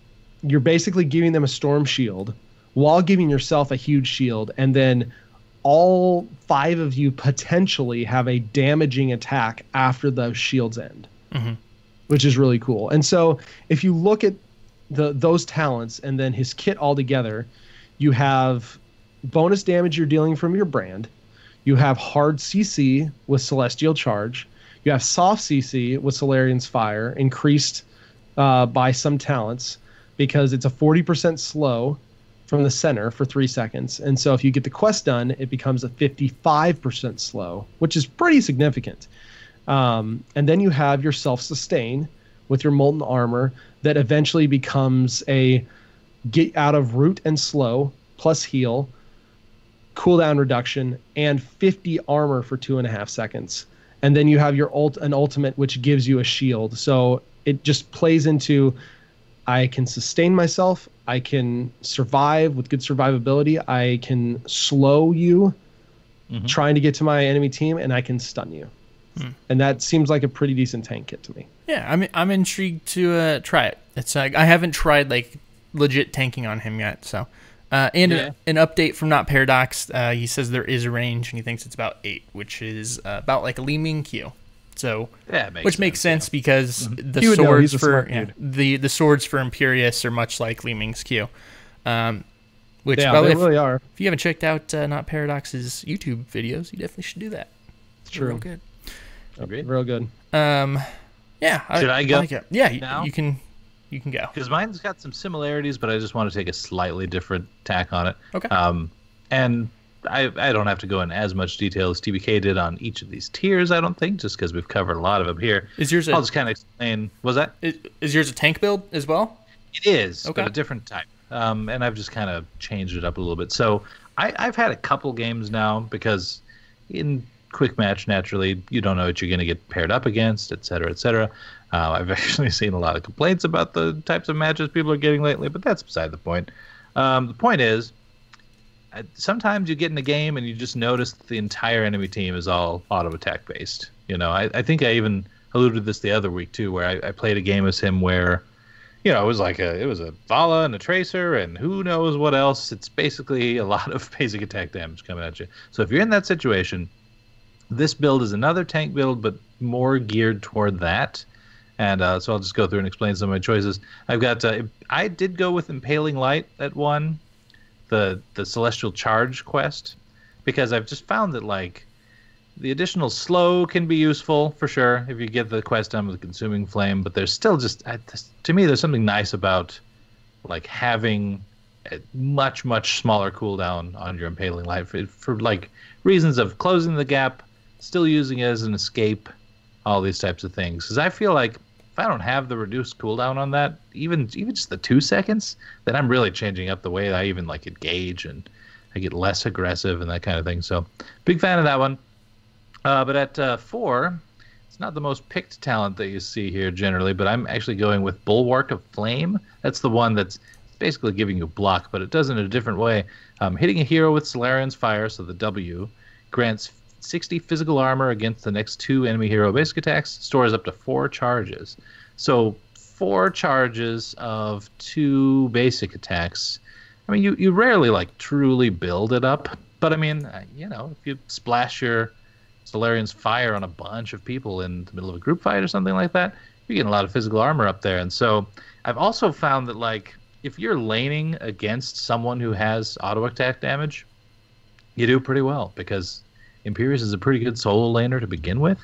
you're basically giving them a storm shield while giving yourself a huge shield. And then all 5 of you potentially have a damaging attack after those shields end, which is really cool. And so if you look at those talents and then his kit all together, you have bonus damage you're dealing from your brand. You have hard CC with Celestial Charge. You have soft CC with Solarian's Fire, increased by some talents, because it's a 40% slow from the center for 3 seconds. And so if you get the quest done, it becomes a 55% slow, which is pretty significant. And then you have your self-sustain with your Molten Armor that eventually becomes a get out of root and slow plus heal, cooldown reduction, and 50 armor for 2.5 seconds. And then you have your an ultimate, which gives you a shield. So it just plays into, I can sustain myself, I can survive with good survivability, I can slow you trying to get to my enemy team, and I can stun you. And that seems like a pretty decent tank kit to me. Yeah, I'm intrigued to try it. It's I haven't tried like legit tanking on him yet, so. An update from Not Paradox. He says there is a range, and he thinks it's about 8, which is about like a Li Ming Q. So, which makes sense because the swords for the swords for Imperius are much like Li Ming's Q. Which they really are. If you haven't checked out Not Paradox's YouTube videos, you definitely should do that. It's true. Real good. Agreed. Real good. Yeah. Should I go? Like it. Yeah. You can You can go. Because mine's got some similarities, but I just want to take a slightly different tack on it. Okay. And I don't have to go in as much detail as TBK did on each of these tiers, I don't think, just because we've covered a lot of them here. Is yours I'll just kind of explain. Was that? Is yours a tank build as well? It is, Okay. but a different type. And I've just kind of changed it up a little bit. So I've had a couple games now because in quick match, naturally, you don't know what you're going to get paired up against, et cetera, et cetera. I've actually seen a lot of complaints about the types of matches people are getting lately, but that's beside the point. The point is, sometimes you get in a game and you just notice that the entire enemy team is all auto attack based. You know, I think I even alluded to this the other week too, where I played a game as him where, you know, it was a Vala and a Tracer and who knows what else. It's basically a lot of basic attack damage coming at you. So if you're in that situation, this build is another tank build, but more geared toward that. And so I'll just go through and explain some of my choices. I've got, I did go with Impaling Light at one, the Celestial Charge quest, because I've just found that, like, the additional slow can be useful for sure if you get the quest done with Consuming Flame, but there's still just, to me, there's something nice about, like, having a much, much smaller cooldown on your Impaling Light for like, reasons of closing the gap, still using it as an escape, all these types of things. Because I feel like if I don't have the reduced cooldown on that, even just the 2 seconds, then I'm really changing up the way I even like engage, and I get less aggressive and that kind of thing. So big fan of that one. But at 4, it's not the most picked talent that you see here generally, but I'm actually going with Bulwark of Flame. That's the one that's basically giving you block, but it does it in a different way. Hitting a hero with Solarian's Fire, so the W, grants 60 physical armor against the next 2 enemy hero basic attacks, stores up to 4 charges. So 4 charges of 2 basic attacks. I mean, you rarely like truly build it up, but I mean, you know, if you splash your Solarian's Fire on a bunch of people in the middle of a group fight or something like that, you're getting a lot of physical armor up there. And so I've also found that, like, if you're laning against someone who has auto attack damage, you do pretty well, because Imperius is a pretty good solo laner to begin with.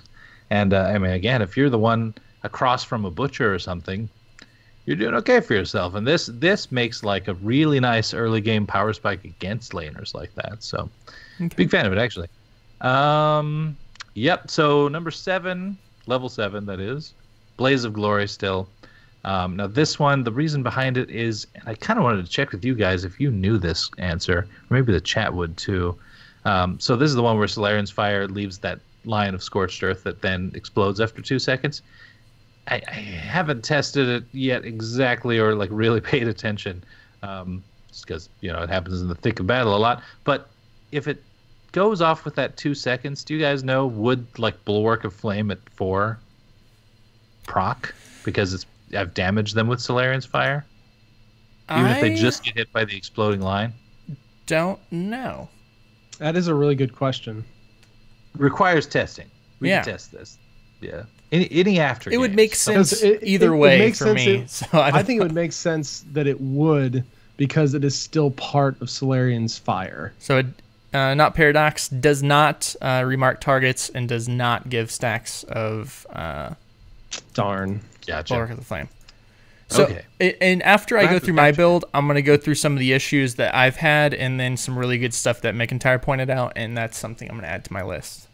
And, I mean, again, if you're the one across from a butcher or something, you're doing okay for yourself. And this makes, like, a really nice early game power spike against laners like that. So, okay. Big fan of it, actually. Yep, so number 7, level 7, that is, Blaze of Glory still. Now, this one, the reason behind it is, and I kind of wanted to check with you guys if you knew this answer, or maybe the chat would too. So this is the one where Solarian's Fire leaves that line of Scorched Earth that then explodes after 2 seconds. I haven't tested it yet exactly, or like really paid attention, just because, you know, it happens in the thick of battle a lot. But if it goes off with that 2 seconds, do you guys know, would like Bulwark of Flame at 4 proc? Because I've damaged them with Solarian's Fire? Even if they just get hit by the exploding line? Don't know. That is a really good question. Requires testing. We can test this. Yeah. Any after it would make sense either way for me. So I think it would make sense that it would, because it is still part of Solarian's Fire. So it, not Paradox, does not remark targets, and does not give stacks of darn. Gotcha. Bulwark of the Flame. So, okay. And after I go through my build, I'm going to go through some of the issues that I've had, and then some really good stuff that McIntyre pointed out, and that's something I'm going to add to my list.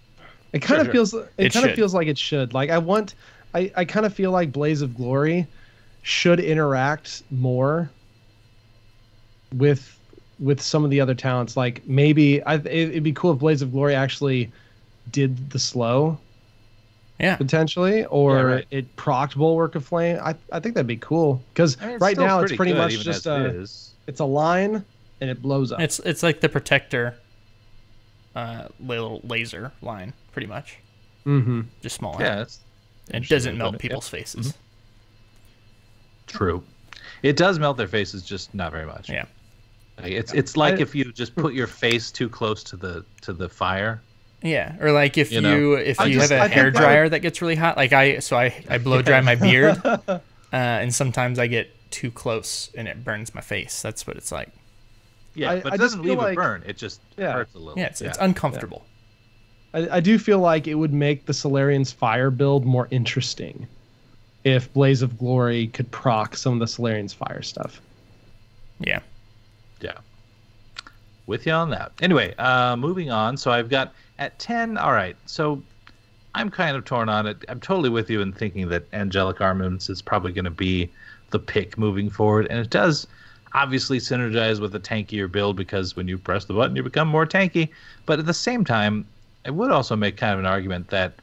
It kind of feels. It kind of feels like it should. Like I kind of feel like Blaze of Glory should interact more with some of the other talents. Like maybe it'd be cool if Blaze of Glory actually did the slow. Yeah. Potentially, or it procced Bulwark of Flame. I think that'd be cool, because right now it's pretty much just it's a line and it blows up. It's like the Protector little laser line, pretty much. Mm-hmm. Just smaller. Yeah, it doesn't melt people's faces. Mm-hmm. True. It does melt their faces, just not very much. Yeah. Like, it's like if you just put your face too close to the fire. Yeah, or like if you have a hair dryer that gets really hot, like I blow dry my beard, and sometimes I get too close and it burns my face. That's what it's like. Yeah, but it doesn't leave a burn. It just hurts a little. Yeah, it's uncomfortable. I do feel like it would make the Solarian's Fire build more interesting if Blaze of Glory could proc some of the Solarian's Fire stuff. Yeah. Yeah. With you on that. Anyway, moving on. So I've got at 10. All right. So I'm kind of torn on it. I'm totally with you in thinking that Angelic Armaments is probably going to be the pick moving forward. And it does obviously synergize with a tankier build because when you press the button, you become more tanky. But at the same time, I would also make kind of an argument that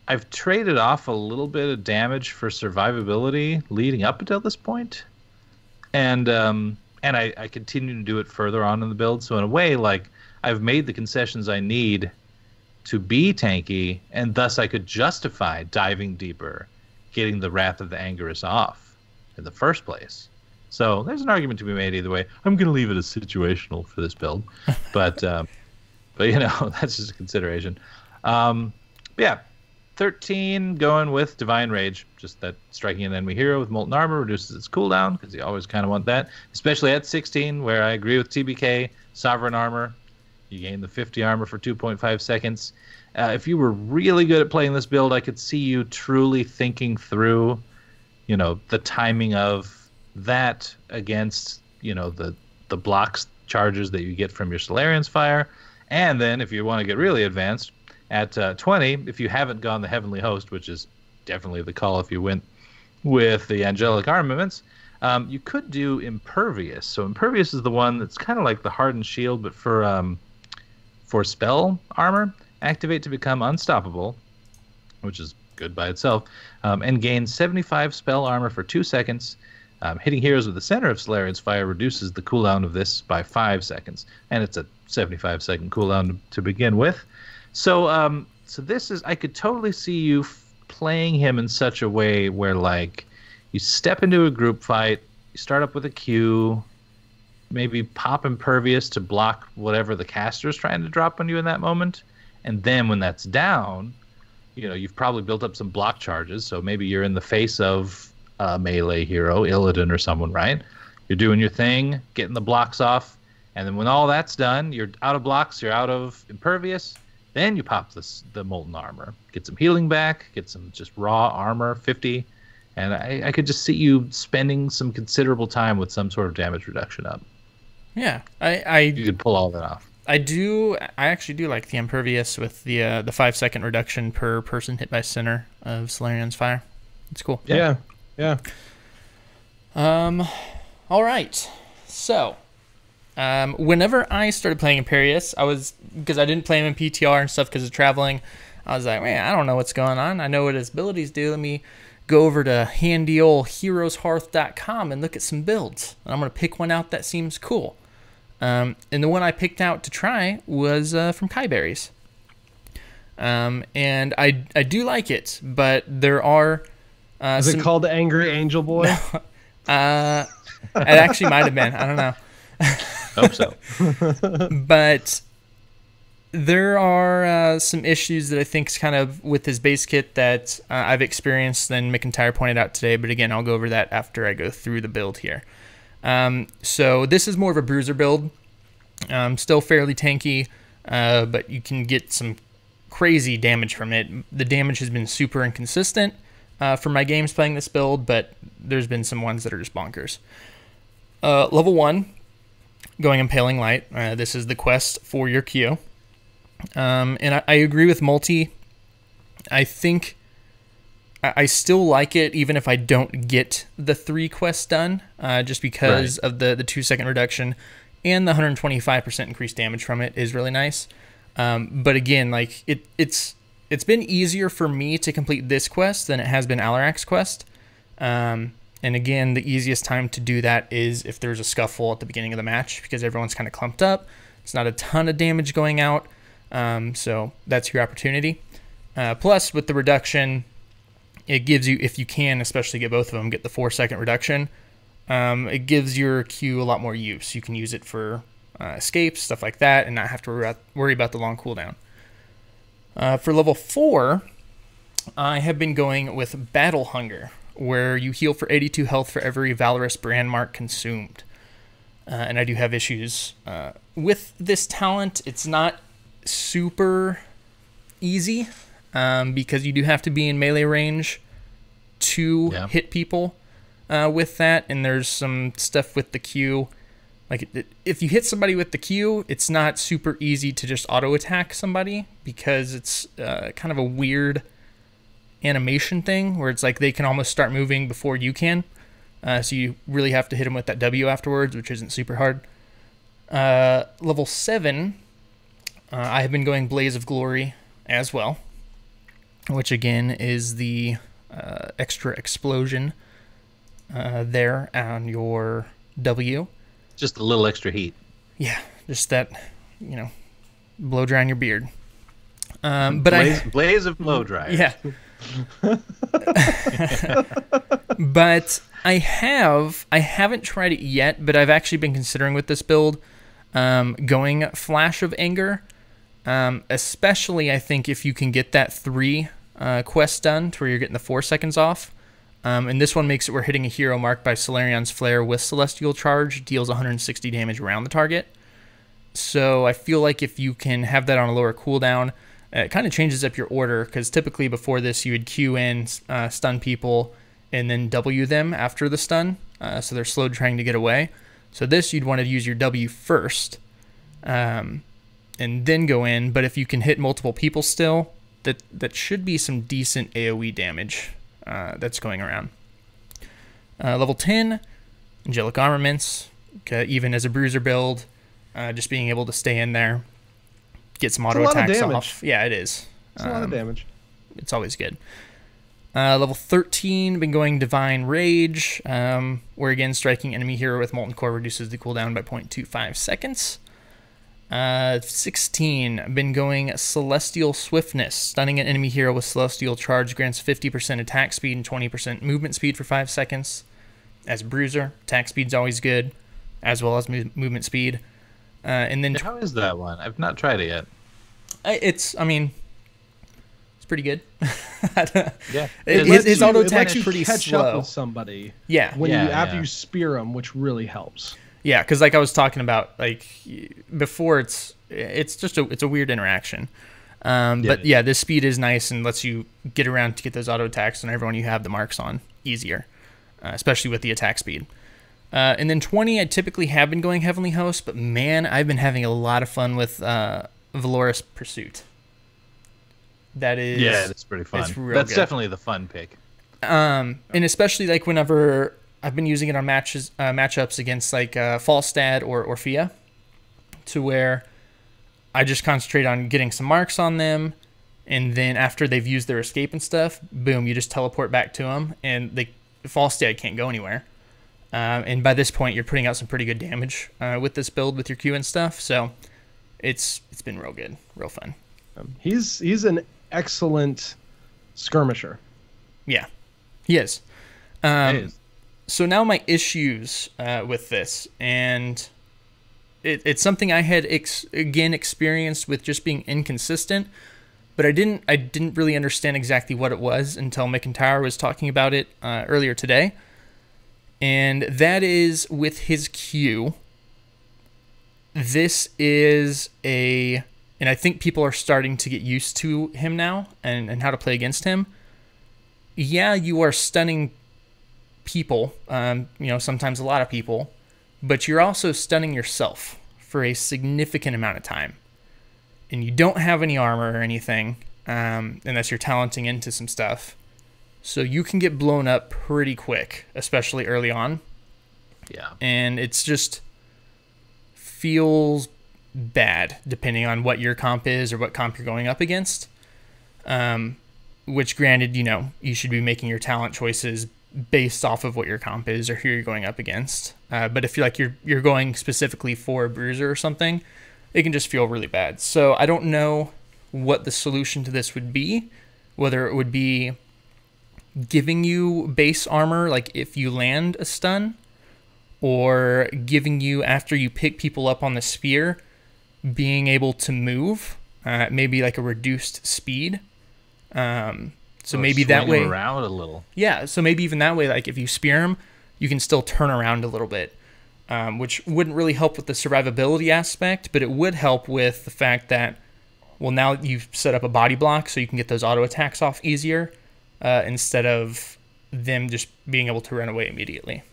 I've traded off a little bit of damage for survivability leading up until this point. And I continue to do it further on in the build. So in a way, like, I've made the concessions I need to be tanky, and thus I could justify diving deeper, getting the Wrath of the Angerus off in the first place. So there's an argument to be made either way. I'm going to leave it as situational for this build, but you know, that's just a consideration. Yeah, 13 going with Divine Rage, just that striking an enemy hero with Molten Armor reduces its cooldown, because you always kind of want that, especially at 16, where I agree with TBK, Sovereign Armor. You gain the 50 armor for 2.5 seconds. If you were really good at playing this build, I could see you truly thinking through, you know, the timing of that against, you know, the blocks charges that you get from your Solarian's Fire. And then if you want to get really advanced, at 20, if you haven't gone the Heavenly Host, which is definitely the call if you went with the Angelic Armaments, you could do Impervious. So Impervious is the one that's kind of like the Hardened Shield, but for spell armor. Activate to become unstoppable, which is good by itself, and gain 75 spell armor for 2 seconds. Hitting heroes with the center of Solarian's Fire reduces the cooldown of this by 5 seconds, and it's a 75-second cooldown to begin with. So, so this is, I could totally see you playing him in such a way where, like, you step into a group fight, you start up with a Q, maybe pop Impervious to block whatever the caster is trying to drop on you in that moment, and then when that's down, you know, you've probably built up some block charges, so maybe you're in the face of a melee hero, Illidan or someone, right? You're doing your thing, getting the blocks off, and then when all that's done, you're out of blocks, you're out of Impervious, then you pop the Molten Armor, get some healing back, get some just raw armor, 50, and I could just see you spending some considerable time with some sort of damage reduction up. Yeah, you could pull all that off. I actually do like the Impervious with the 5-second reduction per person hit by center of Solarian's Fire. It's cool. Yeah. All right. So, whenever I started playing Imperius, because I didn't play him in PTR and stuff because of traveling, I was like, man, I don't know what's going on. I know what his abilities do. Let me go over to handy old HeroesHearth.com and look at some builds. And I'm going to pick one out that seems cool. And the one I picked out to try was from Kyberries. And I do like it, but there are... Is it called Angry Angel Boy? It actually might have been. I don't know. Hope so. But there are some issues that I think is kind of with his base kit that I've experienced, and McIntyre pointed out today. But again, I'll go over that after I go through the build here. So this is more of a Bruiser build. Still fairly tanky, but you can get some crazy damage from it. The damage has been super inconsistent for my games playing this build, but there's been some ones that are just bonkers. Level 1, going Impaling Light. This is the quest for your Q. And I agree with Multi. I think I still like it even if I don't get the 3 quests done, just because of the 2-second reduction and the 125% increased damage from it is really nice. But again, like it's been easier for me to complete this quest than it has been Alarak's quest. And again, the easiest time to do that is if there's a scuffle at the beginning of the match, because everyone's kind of clumped up. It's not a ton of damage going out, so that's your opportunity. Plus, with the reduction, it gives you, if you can, especially get both of them, get the 4-second reduction, it gives your Q a lot more use. You can use it for escapes, stuff like that, and not have to worry about the long cooldown. For level 4, I have been going with Battle Hunger, where you heal for 82 health for every Valorous brand mark consumed. And I do have issues with this talent. It's not super easy because you do have to be in melee range to hit people with that, and there's some stuff with the Q. Like, if you hit somebody with the Q, it's not super easy to just auto-attack somebody because it's kind of a weird animation thing where it's like they can almost start moving before you can. So you really have to hit them with that W afterwards, which isn't super hard. Level 7, I have been going Blaze of Glory as well, which again is the extra explosion there on your W. Just a little extra heat. Yeah, just that, blow dry on your beard. But blaze of blow dryer. Yeah. But I haven't tried it yet, but I've actually been considering with this build going Flash of Anger, especially I think if you can get that 3 quest done to where you're getting the 4 seconds off. And this one makes it where hitting a hero marked by Solarion's Flare with Celestial Charge deals 160 damage around the target. So I feel like if you can have that on a lower cooldown, it kind of changes up your order, because typically before this you would Q in, stun people, and then W them after the stun, so they're slow trying to get away. So this you'd want to use your W first, and then go in, but if you can hit multiple people still, that should be some decent AoE damage that's going around. Level 10, Angelic Armaments, even as a Bruiser build, just being able to stay in there, get some auto attacks off. Yeah, it is. It's a lot of damage. It's always good. Level 13, been going Divine Rage, where again, striking enemy hero with Molten Core reduces the cooldown by 0.25 seconds. 16, been going Celestial Swiftness. Stunning an enemy hero with Celestial Charge grants 50% attack speed and 20% movement speed for 5 seconds. As a Bruiser, attack speed's always good, as well as movement speed. And then how is that one? I've not tried it yet. It's pretty good. Yeah, his auto attack's pretty catch slow. up with somebody. Yeah, after you spear them, which really helps. Yeah, because like I was talking about, like before, it's just a weird interaction. But yeah, this speed is nice and lets you get around to get those auto attacks on everyone you have the marks on easier, especially with the attack speed. And then 20, I typically have been going Heavenly Host, but man, I've been having a lot of fun with Valorous Pursuit. That is, yeah, that's pretty fun. That's definitely the fun pick. And especially like whenever I've been using it on matchups against like Falstad or Orphea, to where I just concentrate on getting some marks on them, and then after they've used their escape and stuff, boom, you just teleport back to them, and Falstad can't go anywhere. And by this point, you're putting out some pretty good damage with this build with your Q and stuff. So it's been real good, real fun. He's an excellent skirmisher. Yeah, he is. So now my issues with this, and it's something I had again experienced with just being inconsistent, but I didn't really understand exactly what it was until McIntyre was talking about it earlier today. And that is with his Q. This is and I think people are starting to get used to him now and how to play against him. Yeah, you are stunning people, sometimes a lot of people, but you're also stunning yourself for a significant amount of time. And you don't have any armor or anything, unless you're talenting into some stuff. So you can get blown up pretty quick, especially early on. Yeah. And it's just feels bad depending on what your comp is or what comp you're going up against. Which granted, you should be making your talent choices based off of what your comp is or who you're going up against. But if you're going specifically for a Bruiser or something, it can just feel really bad. So I don't know what the solution to this would be, whether it would be giving you base armor, like if you land a stun, or giving you, after you pick people up on the spear, being able to move, maybe like a reduced speed. So maybe that way around a little. Yeah, so maybe even that way, like if you spear them, you can still turn around a little bit, which wouldn't really help with the survivability aspect, but it would help with the fact that, well, now you've set up a body block so you can get those auto attacks off easier, instead of them just being able to run away immediately.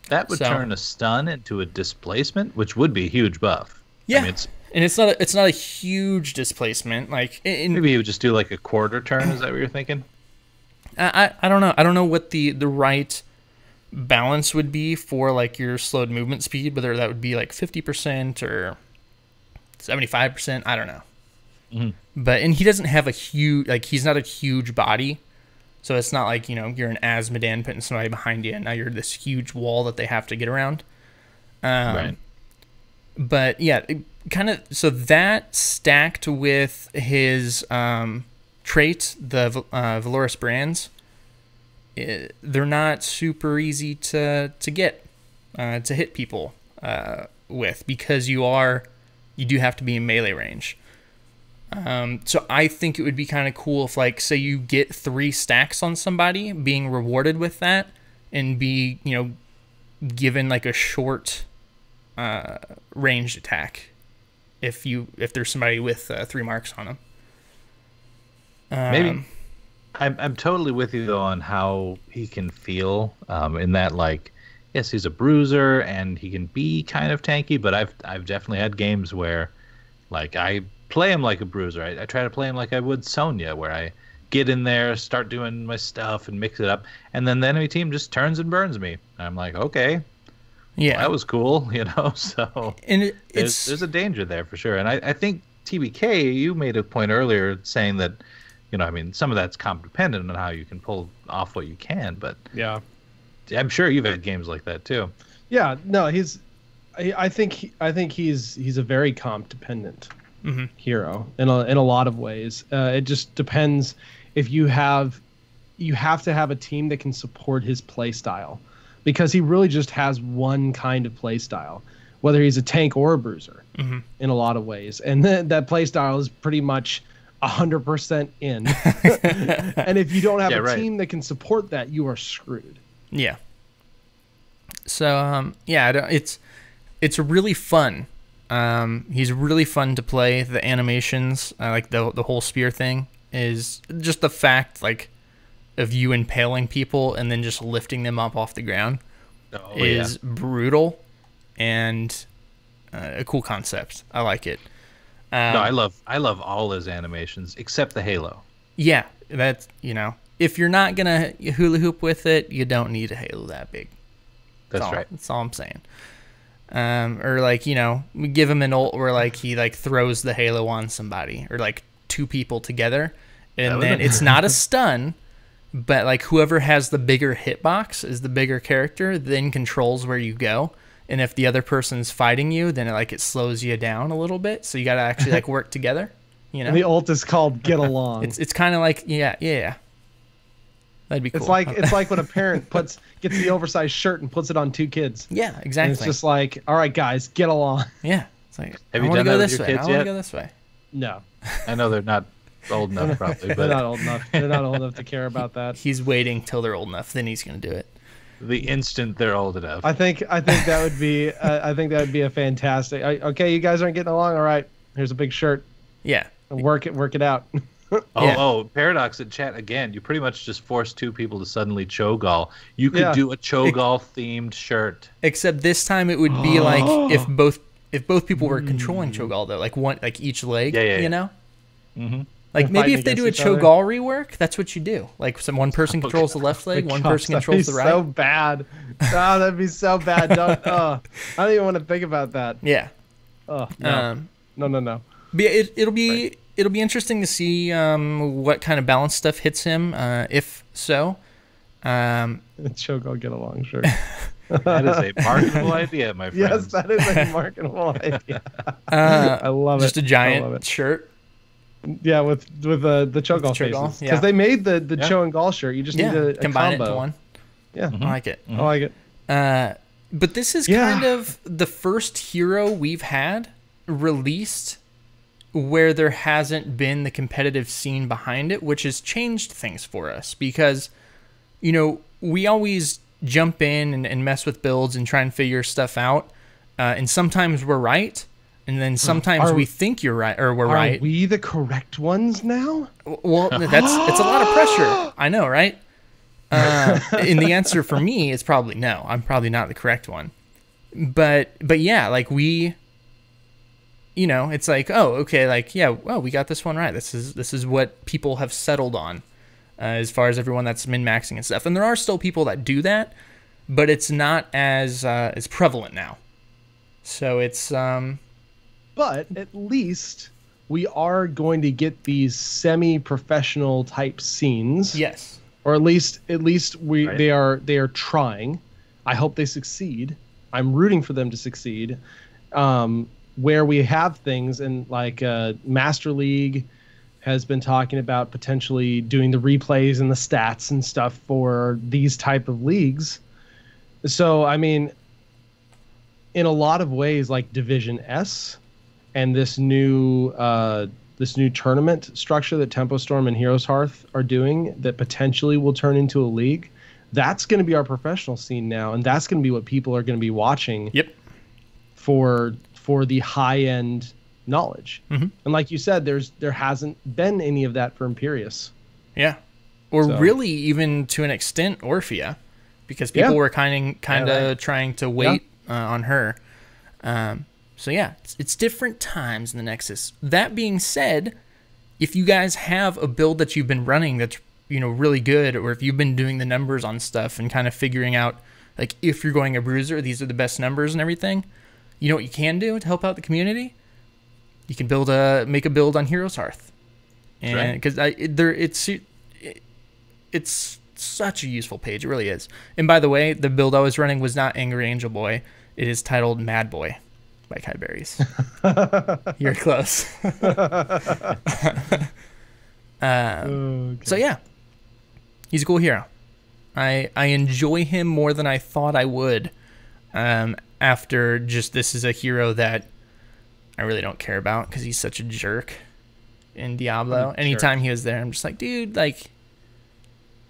That would turn a stun into a displacement, which would be a huge buff. Yeah, I mean, and it's not a huge displacement. Like maybe you would just do like a quarter turn. Is that what you're thinking? I don't know. I don't know what the right balance would be for like your slowed movement speed, whether that would be like 50% or 75%. I don't know. And he doesn't have a huge, like, he's not a huge body, so it's not like, you know, you're an Asmodan putting somebody behind you and now you're this huge wall that they have to get around. Right. But yeah, kind of, so that stacked with his trait, the Valoris Brands, they're not super easy to get, to hit people with, because you do have to be in melee range. So I think it would be kind of cool if, like, say you get 3 stacks on somebody, being rewarded with that, and be, you know, given like a short ranged attack if there's somebody with 3 marks on them. Maybe. I'm totally with you though on how he can feel in that, like, yes, he's a bruiser and he can be kind of tanky, but I've definitely had games where, like, I play him like a bruiser. I try to play him like I would Sonya, where I get in there, start doing my stuff, and mix it up, and then the enemy team just turns and burns me. And I'm like, okay, well, that was cool, you know. So and there's a danger there for sure. And I think TBK, you made a point earlier saying that, you know, I mean, some of that's comp dependent on how you can pull off what you can, but yeah, I'm sure you've had games like that too. Yeah, no, I think he's a very comp dependent hero in a lot of ways. It just depends if you have to have a team that can support his play style, because he really just has one kind of play style, whether he's a tank or a bruiser in a lot of ways, and that play style is pretty much 100% in. And if you don't have a team that can support that, you are screwed. Yeah. So it's really fun. He's really fun to play. The animations, like the whole spear thing, is just the fact, like, of you impaling people and then just lifting them up off the ground is brutal and a cool concept. I like it. No, I love all his animations except the Halo. Yeah, that's, you know, if you're not gonna hula hoop with it, you don't need a Halo that big. That's right. That's all I'm saying. Or, like, you know, we give him an ult where, like, he, like, throws the Halo on somebody, or, like, 2 people together, and then it's not a stun, but, like, whoever has the bigger hitbox is the bigger character, then controls where you go. And if the other person's fighting you, then it slows you down a little bit. So you got to actually, like, work together. You know, and the ult is called "Get Along." It's kind of like yeah. That'd be cool. It's like when a parent gets the oversized shirt and puts it on 2 kids. Yeah, exactly. And it's just like, all right, guys, get along. Yeah, it's like, have you done that with your kids yet? I want to go this way. No, I know they're not old enough, probably. But they're not old enough. They're not old enough to care about that. He's waiting till they're old enough, then he's gonna do it. The instant they're old enough. I think that would be a fantastic. Okay, you guys aren't getting along. All right, here's a big shirt. Yeah. Work it out. Oh, Paradox in chat again. You pretty much just forced 2 people to suddenly Cho'Gall. You could do a Cho'Gall themed shirt. Except this time it would be like if both people were controlling Cho'Gall, though, like one, like each leg. You know. Mm-hmm. Like, maybe if they do a Cho'Gall rework, that's what you do. Like, one person controls the left leg, one person controls the right. So bad. Oh, that'd be so bad. I don't even want to think about that. Yeah. Oh no. No. But it'll be interesting to see what kind of balance stuff hits him. If so, Cho'Gall get along, sure. That is a marketable idea, my friend. Yes, that is a marketable idea. I love it. Just a giant shirt. Yeah, with the Cho'Gall faces, because they made the Cho and Gall shirt. You just need a combine combo. it into one. Yeah, I like it. I like it. But this is kind of the first hero we've had released where there hasn't been the competitive scene behind it, which has changed things for us, because, you know, we always jump in and mess with builds and try and figure stuff out, and sometimes we're right. And then sometimes we think you're right, or we're right. Are we the correct ones now? Well, it's a lot of pressure. I know, right? And the answer for me is probably no. I'm probably not the correct one. But yeah, like we, you know, it's like, oh, okay, like, yeah, well, we got this one right. This is what people have settled on as far as everyone that's min-maxing and stuff. And there are still people that do that, but it's not as prevalent now. So it's... But at least we are going to get these semi-professional type scenes. Yes. Or at least we Right. they are trying. I hope they succeed. I'm rooting for them to succeed. Where we have things, and like Master League has been talking about potentially doing the replays and the stats and stuff for these type of leagues. So I mean, in a lot of ways, like Division S and this new tournament structure that Tempo Storm and HeroesHearth are doing, that potentially will turn into a league, that's going to be our professional scene now, and that's going to be what people are going to be watching. Yep. For the high end knowledge. Mm-hmm. And like you said, there hasn't been any of that for Imperius. Yeah. Or So- really, even to an extent, Orphea, because people Yeah. were kind of right. trying to wait on her. So yeah, it's different times in the Nexus. That being said, if you guys have a build that you've been running that's, you know, really good, or if you've been doing the numbers on stuff and kind of figuring out, like, if you're going a Bruiser, these are the best numbers and everything, you know what you can do to help out the community? You can make a build on HeroesHearth. And because it's such a useful page, it really is. And by the way, the build I was running was not Angry Angel Boy. It is titled Mad Boy by Kai Berries. You're close. So yeah, he's a cool hero. I enjoy him more than I thought I would. After just, this is a hero that I really don't care about because he's such a jerk in Diablo. Anytime he was there, I'm just like, dude, like,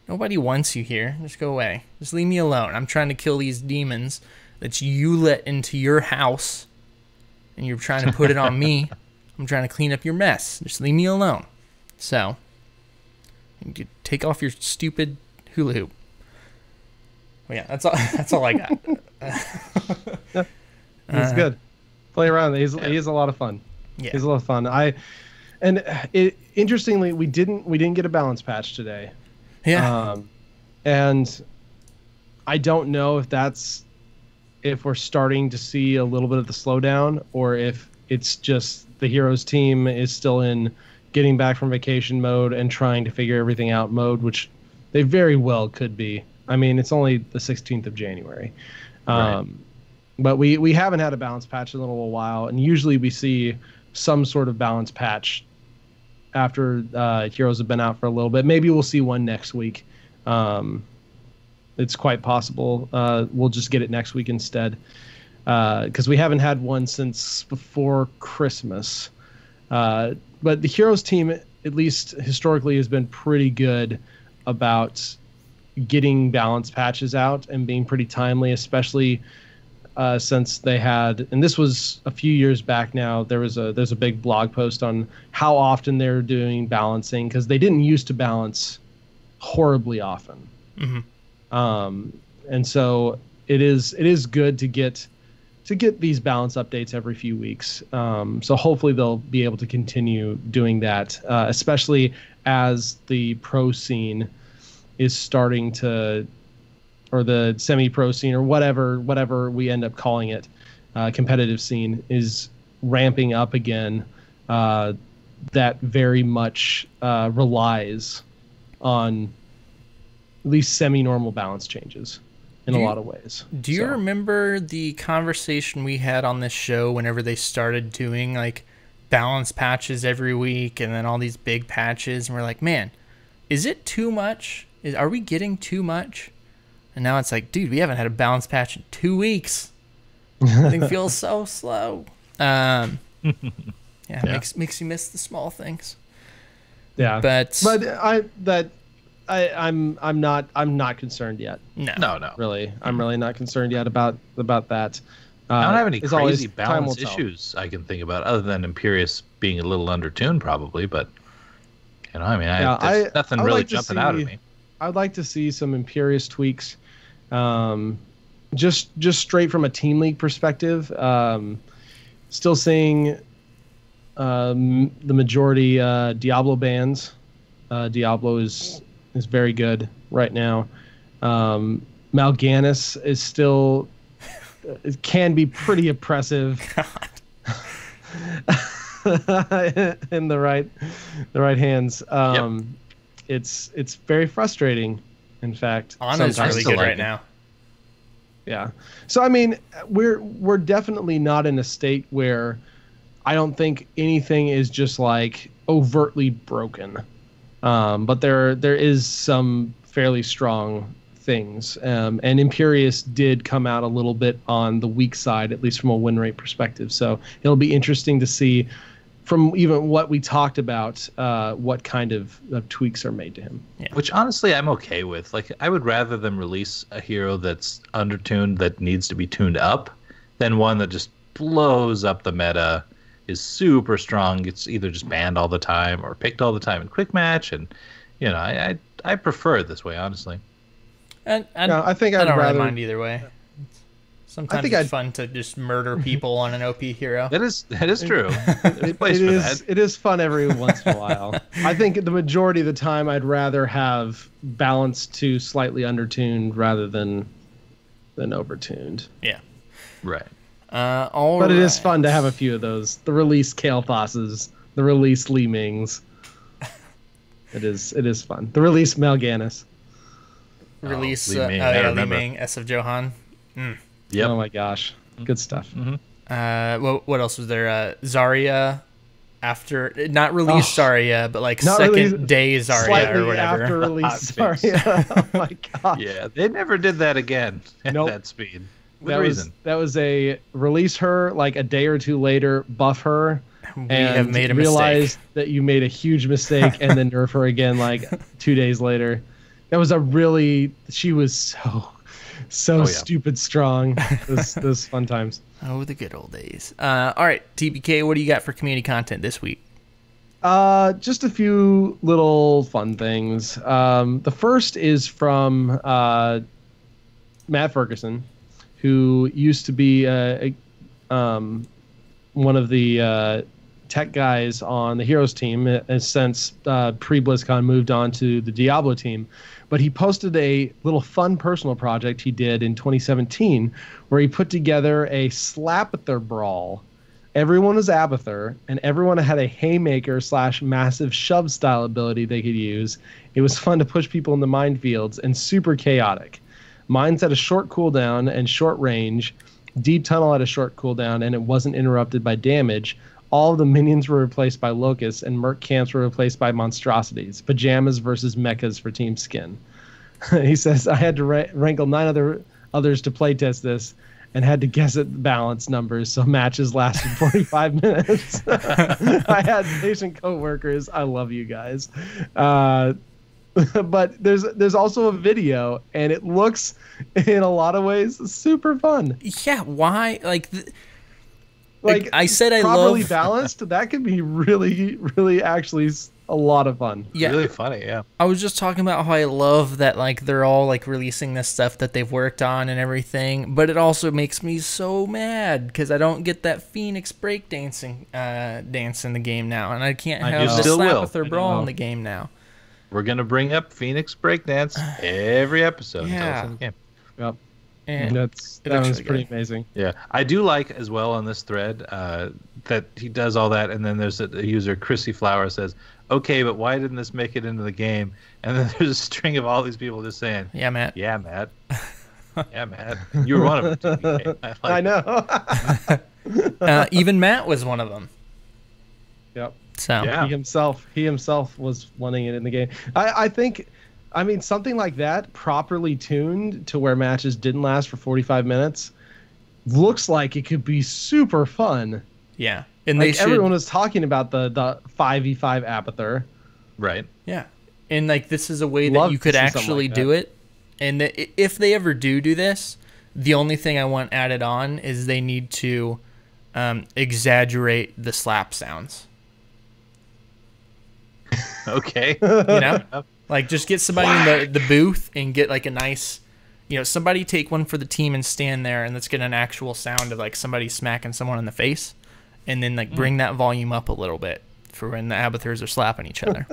nobody wants you here. Just go away. Just leave me alone. I'm trying to kill these demons that you let into your house, and you're trying to put it on me. I'm trying to clean up your mess. Just leave me alone. So, you take off your stupid hula hoop. Well, yeah, that's all I got. He's good. Play around. He's a lot of fun. Yeah. He's a lot of fun. Interestingly, we didn't get a balance patch today. Yeah. And I don't know if we're starting to see a little bit of the slowdown, or if it's just the Heroes team is still in getting back from vacation mode and trying to figure everything out mode, which they very well could be. I mean, it's only the 16th of January. Right. But we haven't had a balance patch in a little while, and usually we see some sort of balance patch after Heroes have been out for a little bit. Maybe we'll see one next week. It's quite possible we'll just get it next week instead, because we haven't had one since before Christmas. But the Heroes team, at least historically, has been pretty good about getting balance patches out and being pretty timely, especially since they had, and this was a few years back now, there's a big blog post on how often they're doing balancing, because they didn't used to balance horribly often. Mm-hmm. And so it is good to get these balance updates every few weeks. So hopefully they'll be able to continue doing that, especially as the pro scene is starting to, or the semi-pro scene, or whatever we end up calling it, competitive scene is ramping up again. That very much relies on at least semi-normal balance changes in a lot of ways. Do you remember the conversation we had on this show whenever they started doing like balance patches every week and then all these big patches, and we're like, man, is it too much? Are we getting too much? And now it's like, dude, we haven't had a balance patch in 2 weeks. Everything feels so slow. Makes you miss the small things. Yeah, but I'm not concerned yet. No. Really, I'm really not concerned yet about that. I don't have any as always, crazy time will balance tell. issues I can think about, other than Imperius being a little undertuned, probably. But I mean, there's nothing I would really like to jumping out at see- me. I'd like to see some Imperius tweaks, just straight from a team league perspective. Still seeing the majority Diablo bans. Diablo is very good right now. Mal'Ganis is still it can be pretty oppressive in the right hands. It's very frustrating. In fact, Anna's really good right now. Yeah. So I mean, we're definitely not in a state where I don't think anything is just like overtly broken. But there is some fairly strong things. And Imperius did come out a little bit on the weak side, at least from a win rate perspective. So it'll be interesting to see from even what we talked about, what kind of tweaks are made to him. Yeah. Which honestly I'm okay with. Like, I would rather them release a hero that's undertuned, that needs to be tuned up, than one that just blows up the meta, is super strong, it's either just banned all the time or picked all the time in quick match. And you know, I prefer it this way, honestly. And I think I don't rather really mind either way. Sometimes it's fun to just murder people on an OP hero. That is true. It is fun every once in a while. I think the majority of the time I'd rather have balanced to slightly undertuned rather than overtuned. Yeah. Right. But it is fun to have a few of those. The release Kael'thas's, the release Li Ming's. It is fun. The release Mal'Ganis. Release Li Ming, Li Ming, S of Johan. Yep. Oh my gosh, good stuff. What else was there? Zarya, after not released Zarya, but like second day Zarya or whatever. After release Zarya. Oh my gosh. Yeah, they never did that again at that speed. With reason. That was a release her like a day or two later, buff her, have made a realize that you made a huge mistake, and then nerf her again like 2 days later. That was she was so stupid strong. Those fun times. Oh, the good old days. All right, TBK, what do you got for community content this week? Just a few little fun things. The first is from Matt Ferguson, who used to be one of the tech guys on the Heroes team, has since pre-BlizzCon moved on to the Diablo team. But he posted a little fun personal project he did in 2017 where he put together a Slapather brawl. Everyone was Abathur, and everyone had a haymaker / massive shove style ability they could use. It was fun to push people in the minefields and super chaotic. Mines had a short cooldown and short range. Deep Tunnel had a short cooldown, and it wasn't interrupted by damage. All of the minions were replaced by locusts, and merc camps were replaced by monstrosities. Pajamas versus mechas for Team Skin. He says, I had to wrangle 9 others to playtest this, and had to guess at the balance numbers, so matches lasted 45 minutes. I had patient coworkers. I love you guys. But there's also a video, and it looks, in a lot of ways, super fun. Yeah, why? Like I said, I properly love balanced. That could be really, really actually a lot of fun. Yeah, really funny. Yeah, I was just talking about how I love that like they're all like releasing this stuff that they've worked on and everything, but it also makes me so mad because I don't get that Phoenix breakdancing dance in the game now, and I can't have the Slapather brawl in the game now. We're gonna bring up Phoenix breakdance every episode until it's in the game. Yep. And that was pretty amazing. Yeah, I do like as well on this thread that he does all that, and then there's a user, Chrissy Flower, says, "Okay, but why didn't this make it into the game?" And then there's a string of all these people just saying, "Yeah, Matt. Yeah, Matt. Yeah, Matt. You were one of them. I know. Even Matt was one of them. Yep. So yeah. He himself was wanting it in the game. I think. I mean, something like that, properly tuned to where matches didn't last for 45 minutes, looks like it could be super fun. Yeah. And like everyone was talking about the 5v5 Abathur. Right. Yeah. And like this is a way that you could actually do it. And if they ever do this, the only thing I want added on is they need to exaggerate the slap sounds. Okay. You know? Like, just get somebody in the booth and get like a nice, somebody take one for the team and stand there, and let's get an actual sound of like somebody smacking someone in the face, and then like bring that volume up a little bit for when the Abathurs are slapping each other.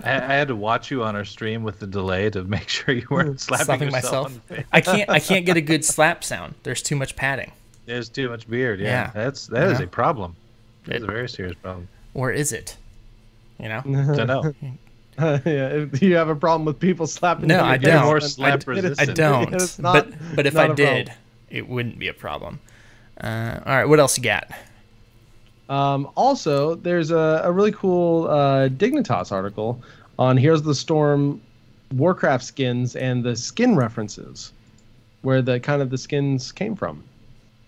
I had to watch you on our stream with the delay to make sure you weren't slapping myself. on the face. I can't get a good slap sound. There's too much padding. There's too much beard. Yeah, Yeah. that is a problem. It's a very serious problem. Or is it? Don't know. Yeah, do you have a problem with people slapping? No, you? I Get don't. more slap I resistant. don't. It's not- but if not I a did, problem. it wouldn't be a problem. All right, what else you got? Also, there's a really cool Dignitas article on Heroes of the Storm Warcraft skins and the skin references, where the skins came from.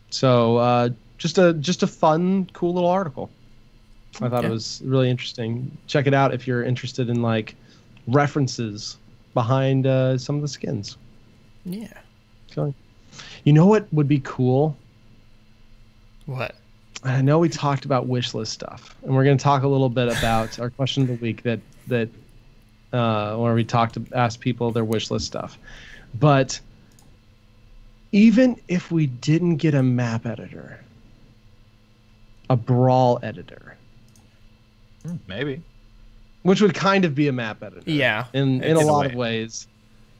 So just a fun, cool little article. I thought it was really interesting. Check it out if you're interested in like references behind some of the skins. Yeah. So, you know what would be cool? What? I know we talked about wish list stuff, and we're going to talk a little bit about our question of the week that where we asked people their wish list stuff. But even if we didn't get a map editor, a brawl editor, Maybe, which would kind of be a map editor, Yeah. in a In a lot way. of ways,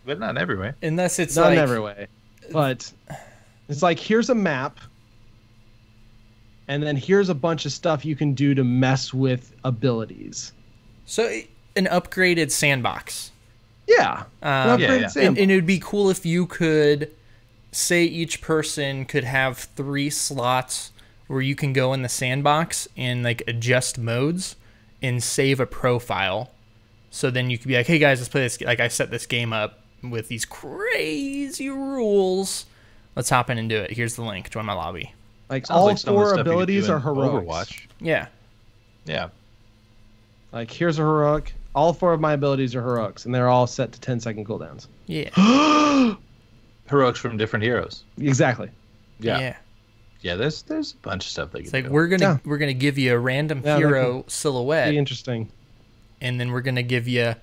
but not every way. Unless it's not like in every way, but it's like here's a map. And then here's a bunch of stuff you can do to mess with abilities. so an upgraded sandbox. Yeah. Um, Yeah. And it would be cool if you could say each person could have 3 slots where you can go in the sandbox and like adjust modes and save a profile. So then you could be like, hey guys, let's play this. Like I set this game up with these crazy rules. Let's hop in and do it. Here's the link. Join my lobby. Like Sounds all like some of the 4 stuff you could abilities do are in heroics. Overwatch. Yeah. Yeah. Like here's a heroic. All 4 of my abilities are heroics, and they're all set to 10-second cooldowns. Yeah. Heroics from different heroes. Exactly. Yeah. There's a bunch of stuff they It's can like do. we're gonna give you a random Yeah, that hero could silhouette, Be interesting. and then we're gonna give you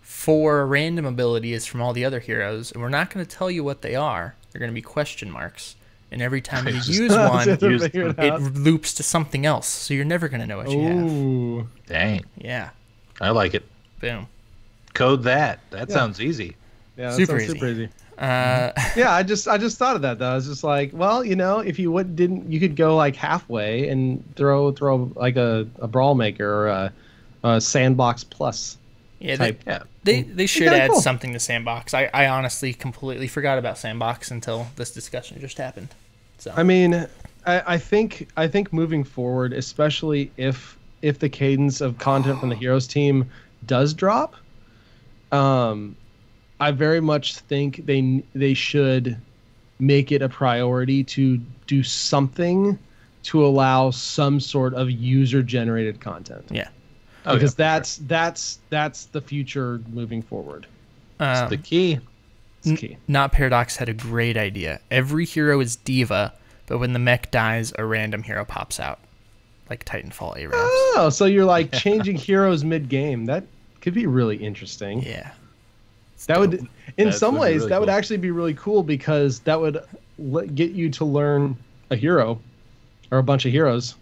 4 random abilities from all the other heroes, and we're not gonna tell you what they are. They're gonna be question marks, and every time you Just- use one, Figure it it out. loops to something else. So you're never gonna know what you have. Ooh. Dang, Yeah. I like it. Boom. Code that. That sounds easy. Yeah, that Super sounds super easy. easy. Mm-hmm. Yeah, I just thought of that though. I was just like, well, if you you could go like halfway and throw like a brawl maker or a sandbox plus Yeah. type. Yeah. They should kinda add cool. something to Sandbox. I honestly completely forgot about Sandbox until this discussion just happened. So I mean, I think moving forward, especially if the cadence of content from the Heroes team does drop, I very much think they should make it a priority to do something to allow some sort of user generated content. yeah. Because that's the future moving forward. That's the key. It's key. Not Paradox had a great idea. Every hero is Diva, but when the mech dies, a random hero pops out, like Titanfall Arabs. Oh, so you're like changing heroes mid game. That could be really interesting. Yeah. That would, in That some would be ways, really that would cool. actually be really cool because that would get you to learn a hero or a bunch of heroes.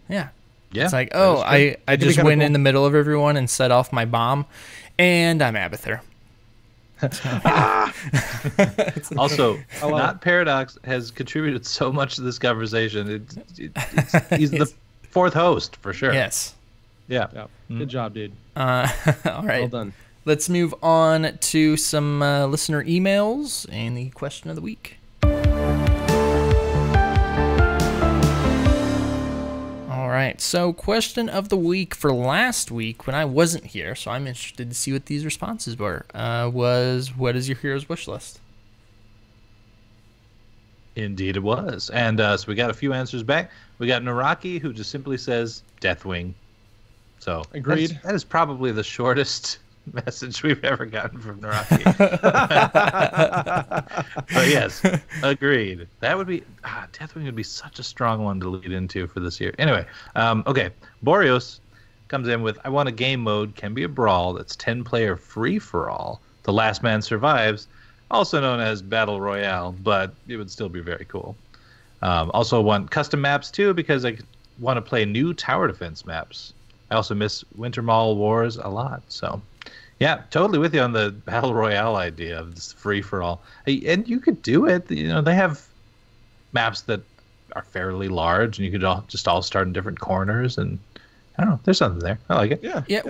Yeah. Yeah. It's like, that oh, is good. I That'd be just kinda went cool. in the middle of everyone and set off my bomb, and I'm Abathur. Also, love Not Paradox has contributed so much to this conversation. He's the 4th host for sure. Yes. Yeah. Yeah. Good job, dude. All right. Well done. Let's move on to some listener emails and the question of the week. All right. So, question of the week for last week when I wasn't here, so I'm interested to see what these responses were, was what is your hero's wish list? Indeed it was. And so we got a few answers back. We got Naraki, who just simply says Deathwing. So Agreed. that is probably the shortest message we've ever gotten from Naraki. But yes, agreed. That would be Deathwing would be such a strong one to lead into for this year. Anyway, okay. Boreos comes in with, I want a game mode, can be a brawl that's 10-player free-for-all. The last man survives, also known as Battle Royale, but it would still be very cool. Also want custom maps, too, because I want to play new tower defense maps. I also miss Winter Mall Wars a lot, so... Yeah, totally with you on the Battle Royale idea of this free-for-all. And you could do it. You know, they have maps that are fairly large, and you could just all start in different corners, and I don't know. There's something there. I like it. Yeah. Yeah,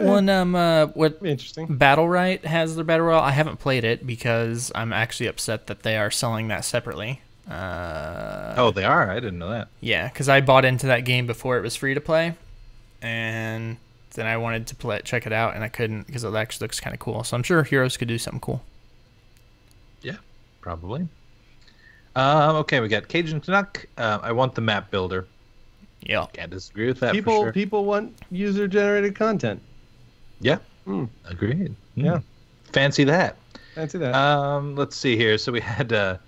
what Interesting. Battle.right has their Battle Royale. I haven't played it because I'm actually upset that they are selling that separately. Oh, they are? I didn't know that. Yeah, because I bought into that game before it was free to play, and then I wanted to check it out, and I couldn't because it actually looks kind of cool. So I'm sure Heroes could do something cool. Yeah, probably. Okay, we got Cajun Canuck. I want the map builder. Yeah. Can't disagree with that for sure. People want user-generated content. Yeah, Mm. agreed. Yeah. Fancy that. Fancy that. Let's see here. So we had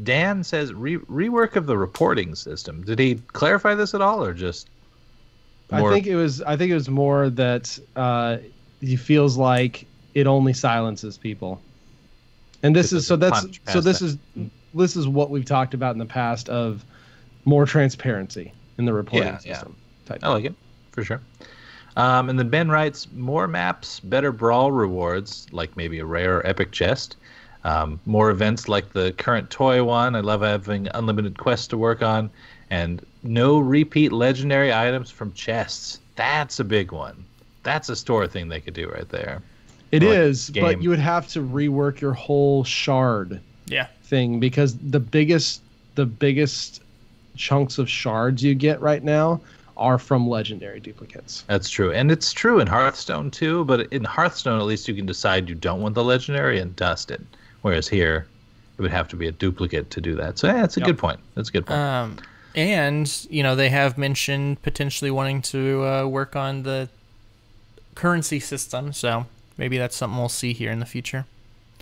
Dan says rework of the reporting system. Did he clarify this at all, or just more? I think it was more that he feels like it only silences people. And this is this is what we've talked about in the past of more transparency in the reporting system. I like it for sure. And then Ben writes more maps, better brawl rewards, like maybe a rare or epic chest. More events like the current toy one. I love having unlimited quests to work on, and no repeat legendary items from chests. That's a big one. That's a store thing they could do right there. It is, but you would have to rework your whole shard thing, because the biggest chunks of shards you get right now are from legendary duplicates. That's true. And it's true in Hearthstone too, but in Hearthstone at least you can decide you don't want the legendary and dust it. Whereas here it would have to be a duplicate to do that. So yeah, that's a good point. That's a good point. And, you know, they have mentioned potentially wanting to work on the currency system, so maybe that's something we'll see here in the future.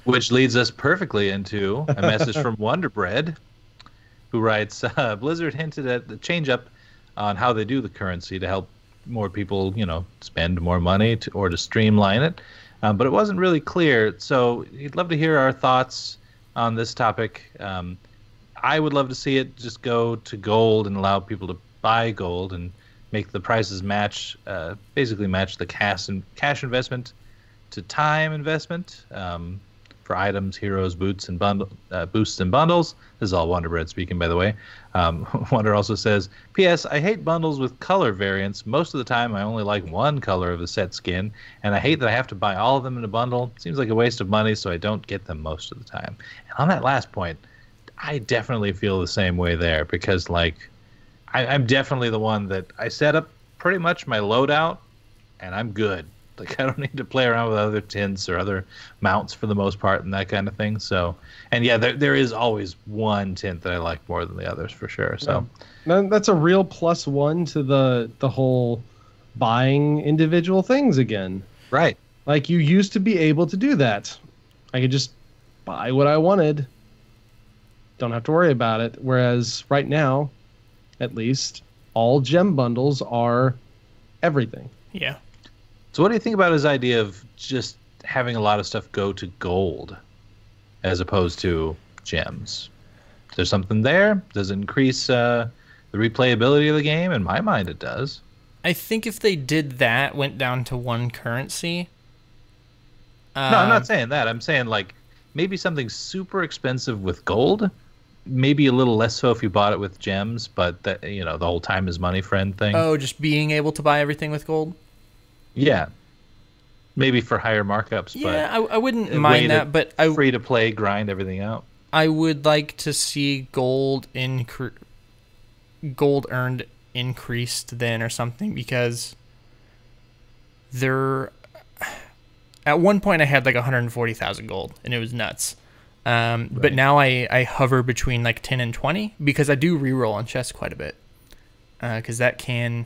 Which leads us perfectly into a message from Wonderbread, who writes, Blizzard hinted at the change-up on how they do the currency to help more people, you know, spend more money or to streamline it. But it wasn't really clear, so he'd love to hear our thoughts on this topic. I would love to see it just go to gold and allow people to buy gold and make the prices match, basically match the cash investment to time investment for items, heroes, boosts, and boosts and bundles. This is all Wonderbread speaking, by the way. Wonder also says, P.S. I hate bundles with color variants. Most of the time, I only like one color of the set skin, and I hate that I have to buy all of them in a bundle. Seems like a waste of money, so I don't get them most of the time. And on that last point, I definitely feel the same way there, because like I'm definitely the one that I set up pretty much my loadout, and I'm good. Like, I don't need to play around with other tints or other mounts for the most part and that kind of thing. So, and yeah, there is always one tint that I like more than the others for sure. So that's a real +1 to the whole buying individual things again. Right. Like, you used to be able to do that. I could just buy what I wanted. Don't have to worry about it. Whereas right now, at least, all gem bundles are everything. Yeah. So what do you think about his idea of just having a lot of stuff go to gold as opposed to gems? Is there something there? Does it increase the replayability of the game? In my mind, it does. I think if they did that, went down to one currency. No, I'm not saying that. I'm saying like maybe something super expensive with gold. Maybe a little less so if you bought it with gems, but that, you know, the whole time is money friend thing. Oh, just being able to buy everything with gold? Yeah. Maybe for higher markups. Yeah, but I wouldn't mind that, but free to play, grind everything out. I would like to see gold earned increased then or something, because at one point I had like 140,000 gold and it was nuts. But now I hover between like 10 and 20 because I do reroll on chests quite a bit. Because that can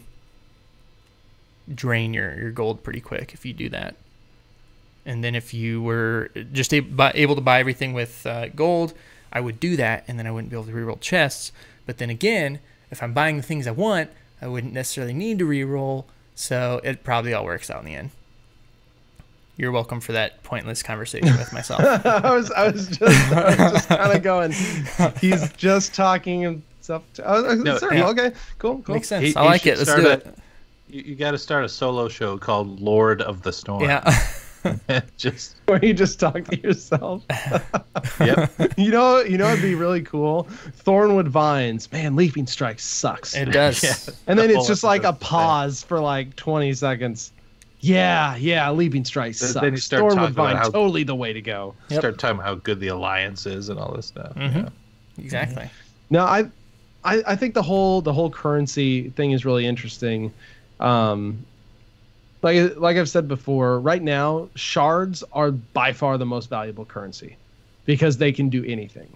drain your gold pretty quick if you do that. And then if you were just able to buy everything with gold, I would do that, and then I wouldn't be able to reroll chests. But then again, if I'm buying the things I want, I wouldn't necessarily need to reroll So it probably all works out in the end. You're welcome for that pointless conversation with myself. I was just kind of going. He's just talking and stuff. Okay, cool. Makes sense. I like it. Let's do it. You got to start a solo show called Lord of the Storm. Yeah. Just where you just talk to yourself. Yep. You know, it'd be really cool. Thornwood Vines, man, Leaping Strike sucks. It does. Yeah. And then it's just like a pause for like 20 seconds. Yeah, Leaping Strike sucks. Then you start Thornwood talking about Vine, how, totally the way to go. Start talking about how good the alliance is and all this stuff. Yeah. Exactly. No, I think the whole currency thing is really interesting. Like I've said before, right now shards are by far the most valuable currency because they can do anything.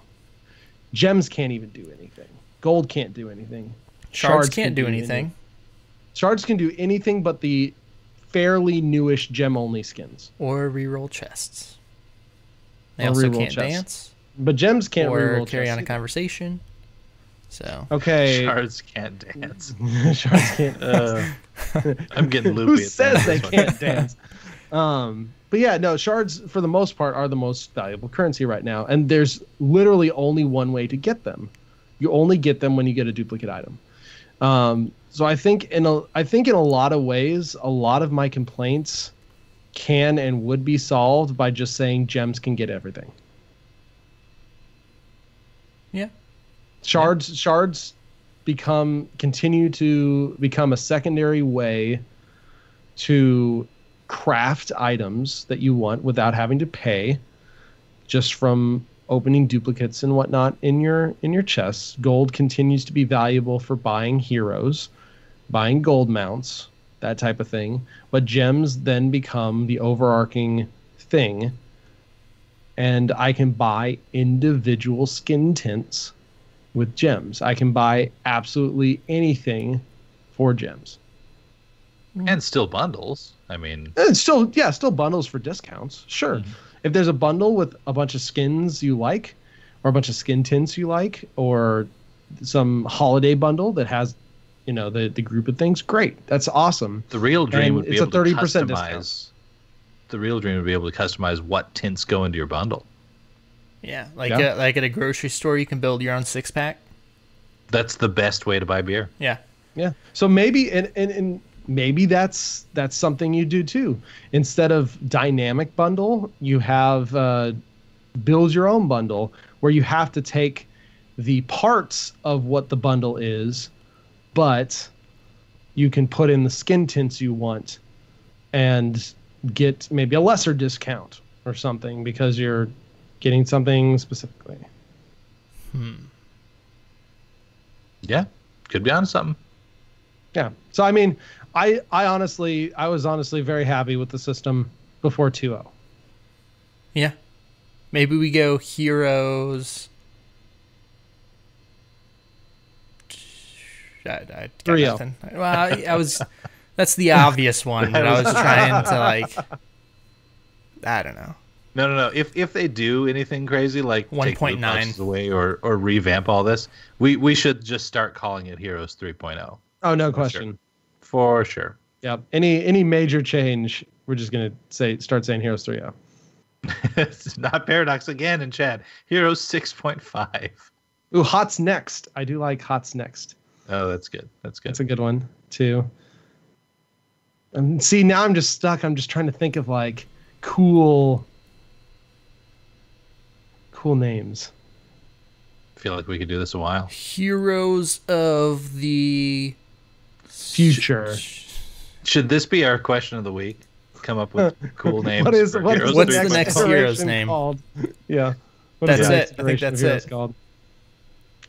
Gems can't even do anything. Gold can't do anything. Shards can't do anything. Shards can do anything but the fairly newish gem-only skins. Or reroll chests. They also can't dance. But gems can't reroll or carry chests on a either. Conversation. So okay, Shards can't dance. Shards can't. I'm getting loopy. Who says they can't dance? But yeah, no, shards for the most part are the most valuable currency right now, and there's literally only one way to get them. You only get them when you get a duplicate item. So I think in a lot of ways, a lot of my complaints can and would be solved by just saying gems can get everything. yeah. Shards continue to become a secondary way to craft items that you want without having to pay, just from opening duplicates and whatnot in your chests. Gold continues to be valuable for buying heroes, buying gold mounts, that type of thing. But gems then become the overarching thing, and I can buy individual skin tints with gems. I can buy absolutely anything for gems. And still bundles. I mean, And still bundles for discounts. Sure. Mm-hmm. If there's a bundle with a bunch of skins you like, or a bunch of skin tints you like, or some holiday bundle that has, the group of things, great. That's awesome. the real dream And would be it's a able to 30% customize. discount. The real dream would be able to customize what tints go into your bundle. Yeah. Like Yeah. like at a grocery store, you can build your own 6-pack. That's the best way to buy beer. Yeah. Yeah. So maybe and maybe that's something you do too. Instead of dynamic bundle, you have build your own bundle where you have to take the parts of what the bundle is, but you can put in the skin tints you want and get maybe a lesser discount or something because you're getting something specifically. Yeah, could be onto something. Yeah. So I mean, I was honestly very happy with the system before 2.0. Yeah. Maybe we go heroes. I got 3.0. nothing. Well, that's the obvious one, but I was trying to I don't know. No. If they do anything crazy like take 1.9 loot boxes away or revamp all this, we should just start calling it Heroes 3.0. Oh, no question. For sure. Yeah. Any major change, we're just gonna start saying Heroes 3.0. It's not Paradox again in chat. Heroes 6.5. Ooh, Hot's next. I do like Hot's next. Oh, that's good. That's good. That's a good one too. And see, now I'm just stuck. I'm just trying to think of cool names. I feel like we could do this a while. Heroes of the Future. Should this be our question of the week? Come up with cool names. What's for the Heroes What's the 3.0? next hero's iteration name? called? Yeah. That's is the it. next I think iteration of that's Heroes it. called?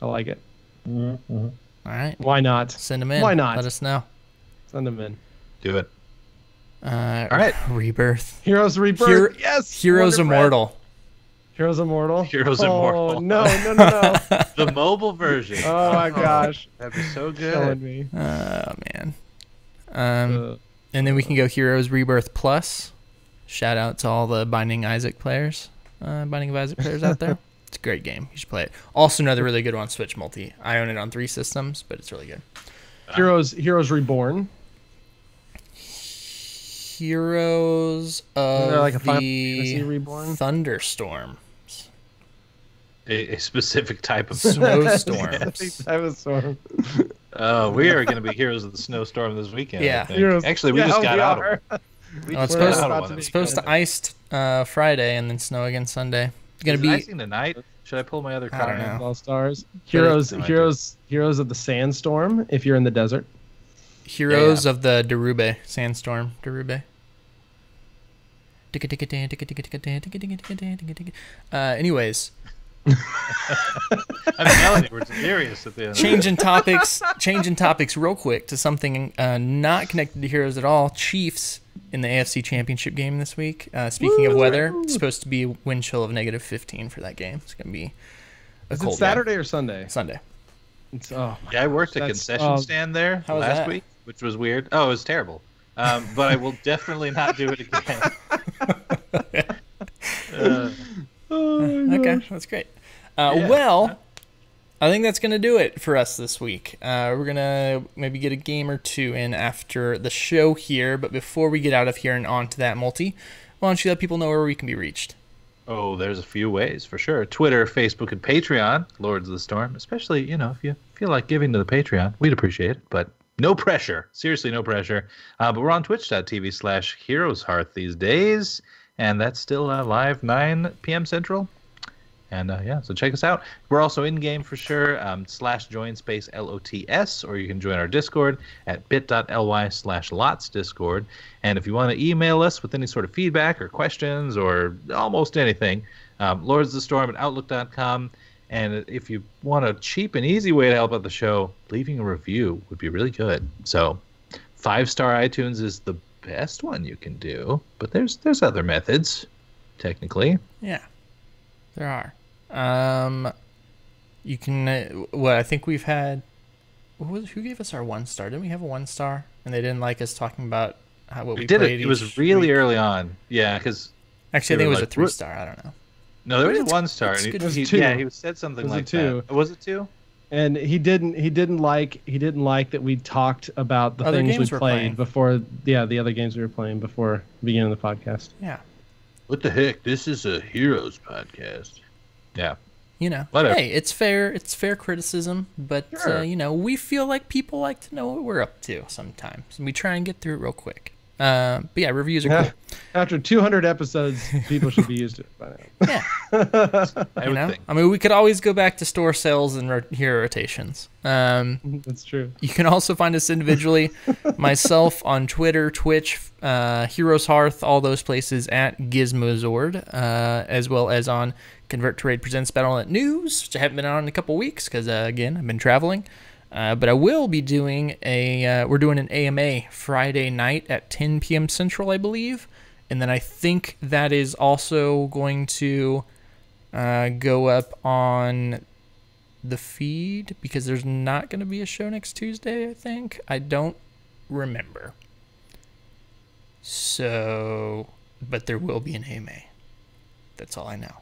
I like it. All right. Why not? Send them in. Why not? Let us know. Send them in. Do it. All right. Rebirth. Heroes Rebirth. Yes. Heroes Wonder Bread. Immortal. Heroes Immortal. Heroes Oh, Immortal. no. The mobile version. Oh my gosh. That'd be so Killing good. me. Oh man. And then we can go Heroes Rebirth Plus. Shout out to all the Binding of Isaac players out there. It's a great game. You should play it. Also another really good one on Switch multi. I own it on 3 systems, but it's really good. Heroes Reborn. Heroes Isn't there of like a Final the Fantasy Reborn? Thunderstorm. A specific type of Snowstorms. I was so. We are going to be heroes of the snowstorm this weekend. Yeah. I think. Heroes- Actually, we Yeah, just got we out are. of one. We Well, it's just got supposed, out of to one. be- it's supposed to ice Friday and then snow again Sunday. It's gonna Is it be icing tonight? Should I pull my other I card? don't know. All stars. No Heroes of the Sandstorm. If you're in the desert. Heroes of the Darube Sandstorm. Darube. Anyways, I'm telling you, we're delirious at the end. changing topics real quick to something not connected to Heroes at all. Chiefs in the AFC Championship game this week. Speaking of weather, it's supposed to be a wind chill of -15 for that game. It's going to be a Is it cold Saturday or Sunday? game. Sunday. It's Yeah, I worked a That's- concession stand there How was last that? week, which was weird. Oh, it was terrible. But I will definitely not do it again. Okay, that's great. Well, I think that's going to do it for us this week. We're going to maybe get a game or two in after the show here, but before we get out of here and on to that multi, why don't you let people know where we can be reached? Oh, there's a few ways for sure. Twitter, Facebook, and Patreon, Lords of the Storm. Especially, if you feel like giving to the Patreon, we'd appreciate it, but no pressure. Seriously, no pressure. But we're on twitch.tv/HeroesHearth these days, and that's still live 9 p.m. Central. And so check us out. We're also in game for sure. /join space LOTS, or you can join our Discord at bit.ly/lotsdiscord. And if you want to email us with any sort of feedback or questions or almost anything, lordsofthestorm@outlook.com. And if you want a cheap and easy way to help out the show, leaving a review would be really good. So 5-star iTunes is the best one you can do, but there's other methods, technically. Yeah, there are. You can. I think we've had. Who gave us our 1-star? Didn't we have a 1-star? And they didn't like us talking about what we did played. it. It was really early on. Yeah, because Actually, I think it was a 3-star. I don't know. no, there was a It's- 1-star. it's and good. It was he 2. Yeah, he said something It was a like 2. that. Was it 2? And he didn't like that we talked about the Other things we games we're played playing. before. Yeah, the other games we were playing before the beginning of the podcast. Yeah, What the heck? This is a Heroes podcast. Yeah. Whatever. Hey, it's fair. It's fair criticism, but Sure. we feel like people like to know what we're up to sometimes, and we try and get through it real quick. But yeah, reviews are cool. After 200 episodes, people should be used to it by now. Yeah. I would think. I mean, we could always go back to store sales and hero rotations. That's true. You can also find us individually, myself on Twitter, Twitch, HeroesHearth, all those places at Gizmozord, as well as on Convert to Raid Presents Battle.net News, which I haven't been on in a couple weeks because, again, I've been traveling. But I will be doing we're doing an AMA Friday night at 10 p.m. Central, I believe. And then I think that is also going to go up on the feed because there's not going to be a show next Tuesday, I think. I don't remember. So, but there will be an AMA. That's all I know.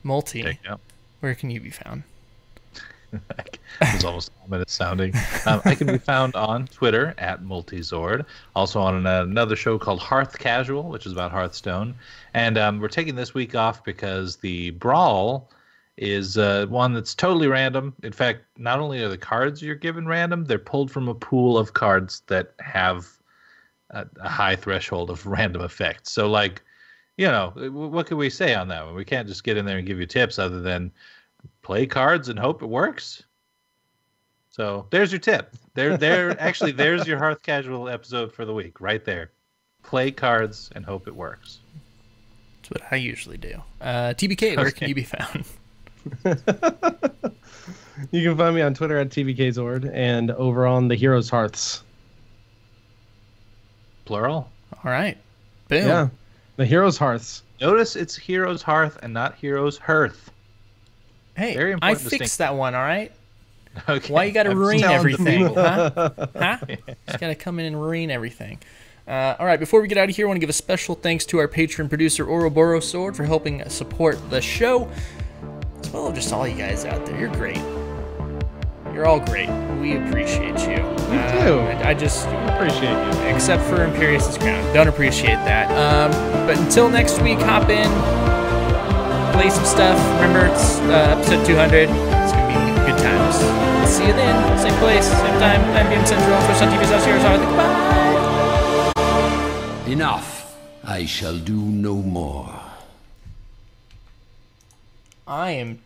Multi, There you go. where can you be found? It was almost ominous sounding. I can be found on Twitter at Multizord. Also on another show called Hearth Casual, which is about Hearthstone. And we're taking this week off because the Brawl is one that's totally random. In fact, not only are the cards you're given random, they're pulled from a pool of cards that have a high threshold of random effects. So, like, what can we say on that one? We can't just get in there and give you tips other than play cards and hope it works. So there's your tip. Actually, there's your Hearth Casual episode for the week right there. Play cards and hope it works. That's what I usually do. TBK, where can you be found? You can find me on Twitter at TBKZord and over on the Heroes Hearths. Plural. All right. Boom. Yeah, the Heroes Hearths. Notice it's Heroes Hearth and not HeroesHearth. Hey, Very I important fixed distinction. that one, all right? Okay. Why you got to I'm ruin telling the everything? people. Huh? Just got to come in and ruin everything. All right, before we get out of here, I want to give a special thanks to our patron producer, HeroesHearth, for helping support the show, as well as just all you guys out there. You're great. You're You're all great. We appreciate you. We do. I just Appreciate you. except for Imperius' crown. Don't appreciate that. But until next week, hop in, play some stuff. Remember, it's episode 200. It's going to be good times. See you then. Same place, same time, 9 p.m. Central. First on TBKZord, HeroesHearth. Goodbye. Enough. I shall do no more. I am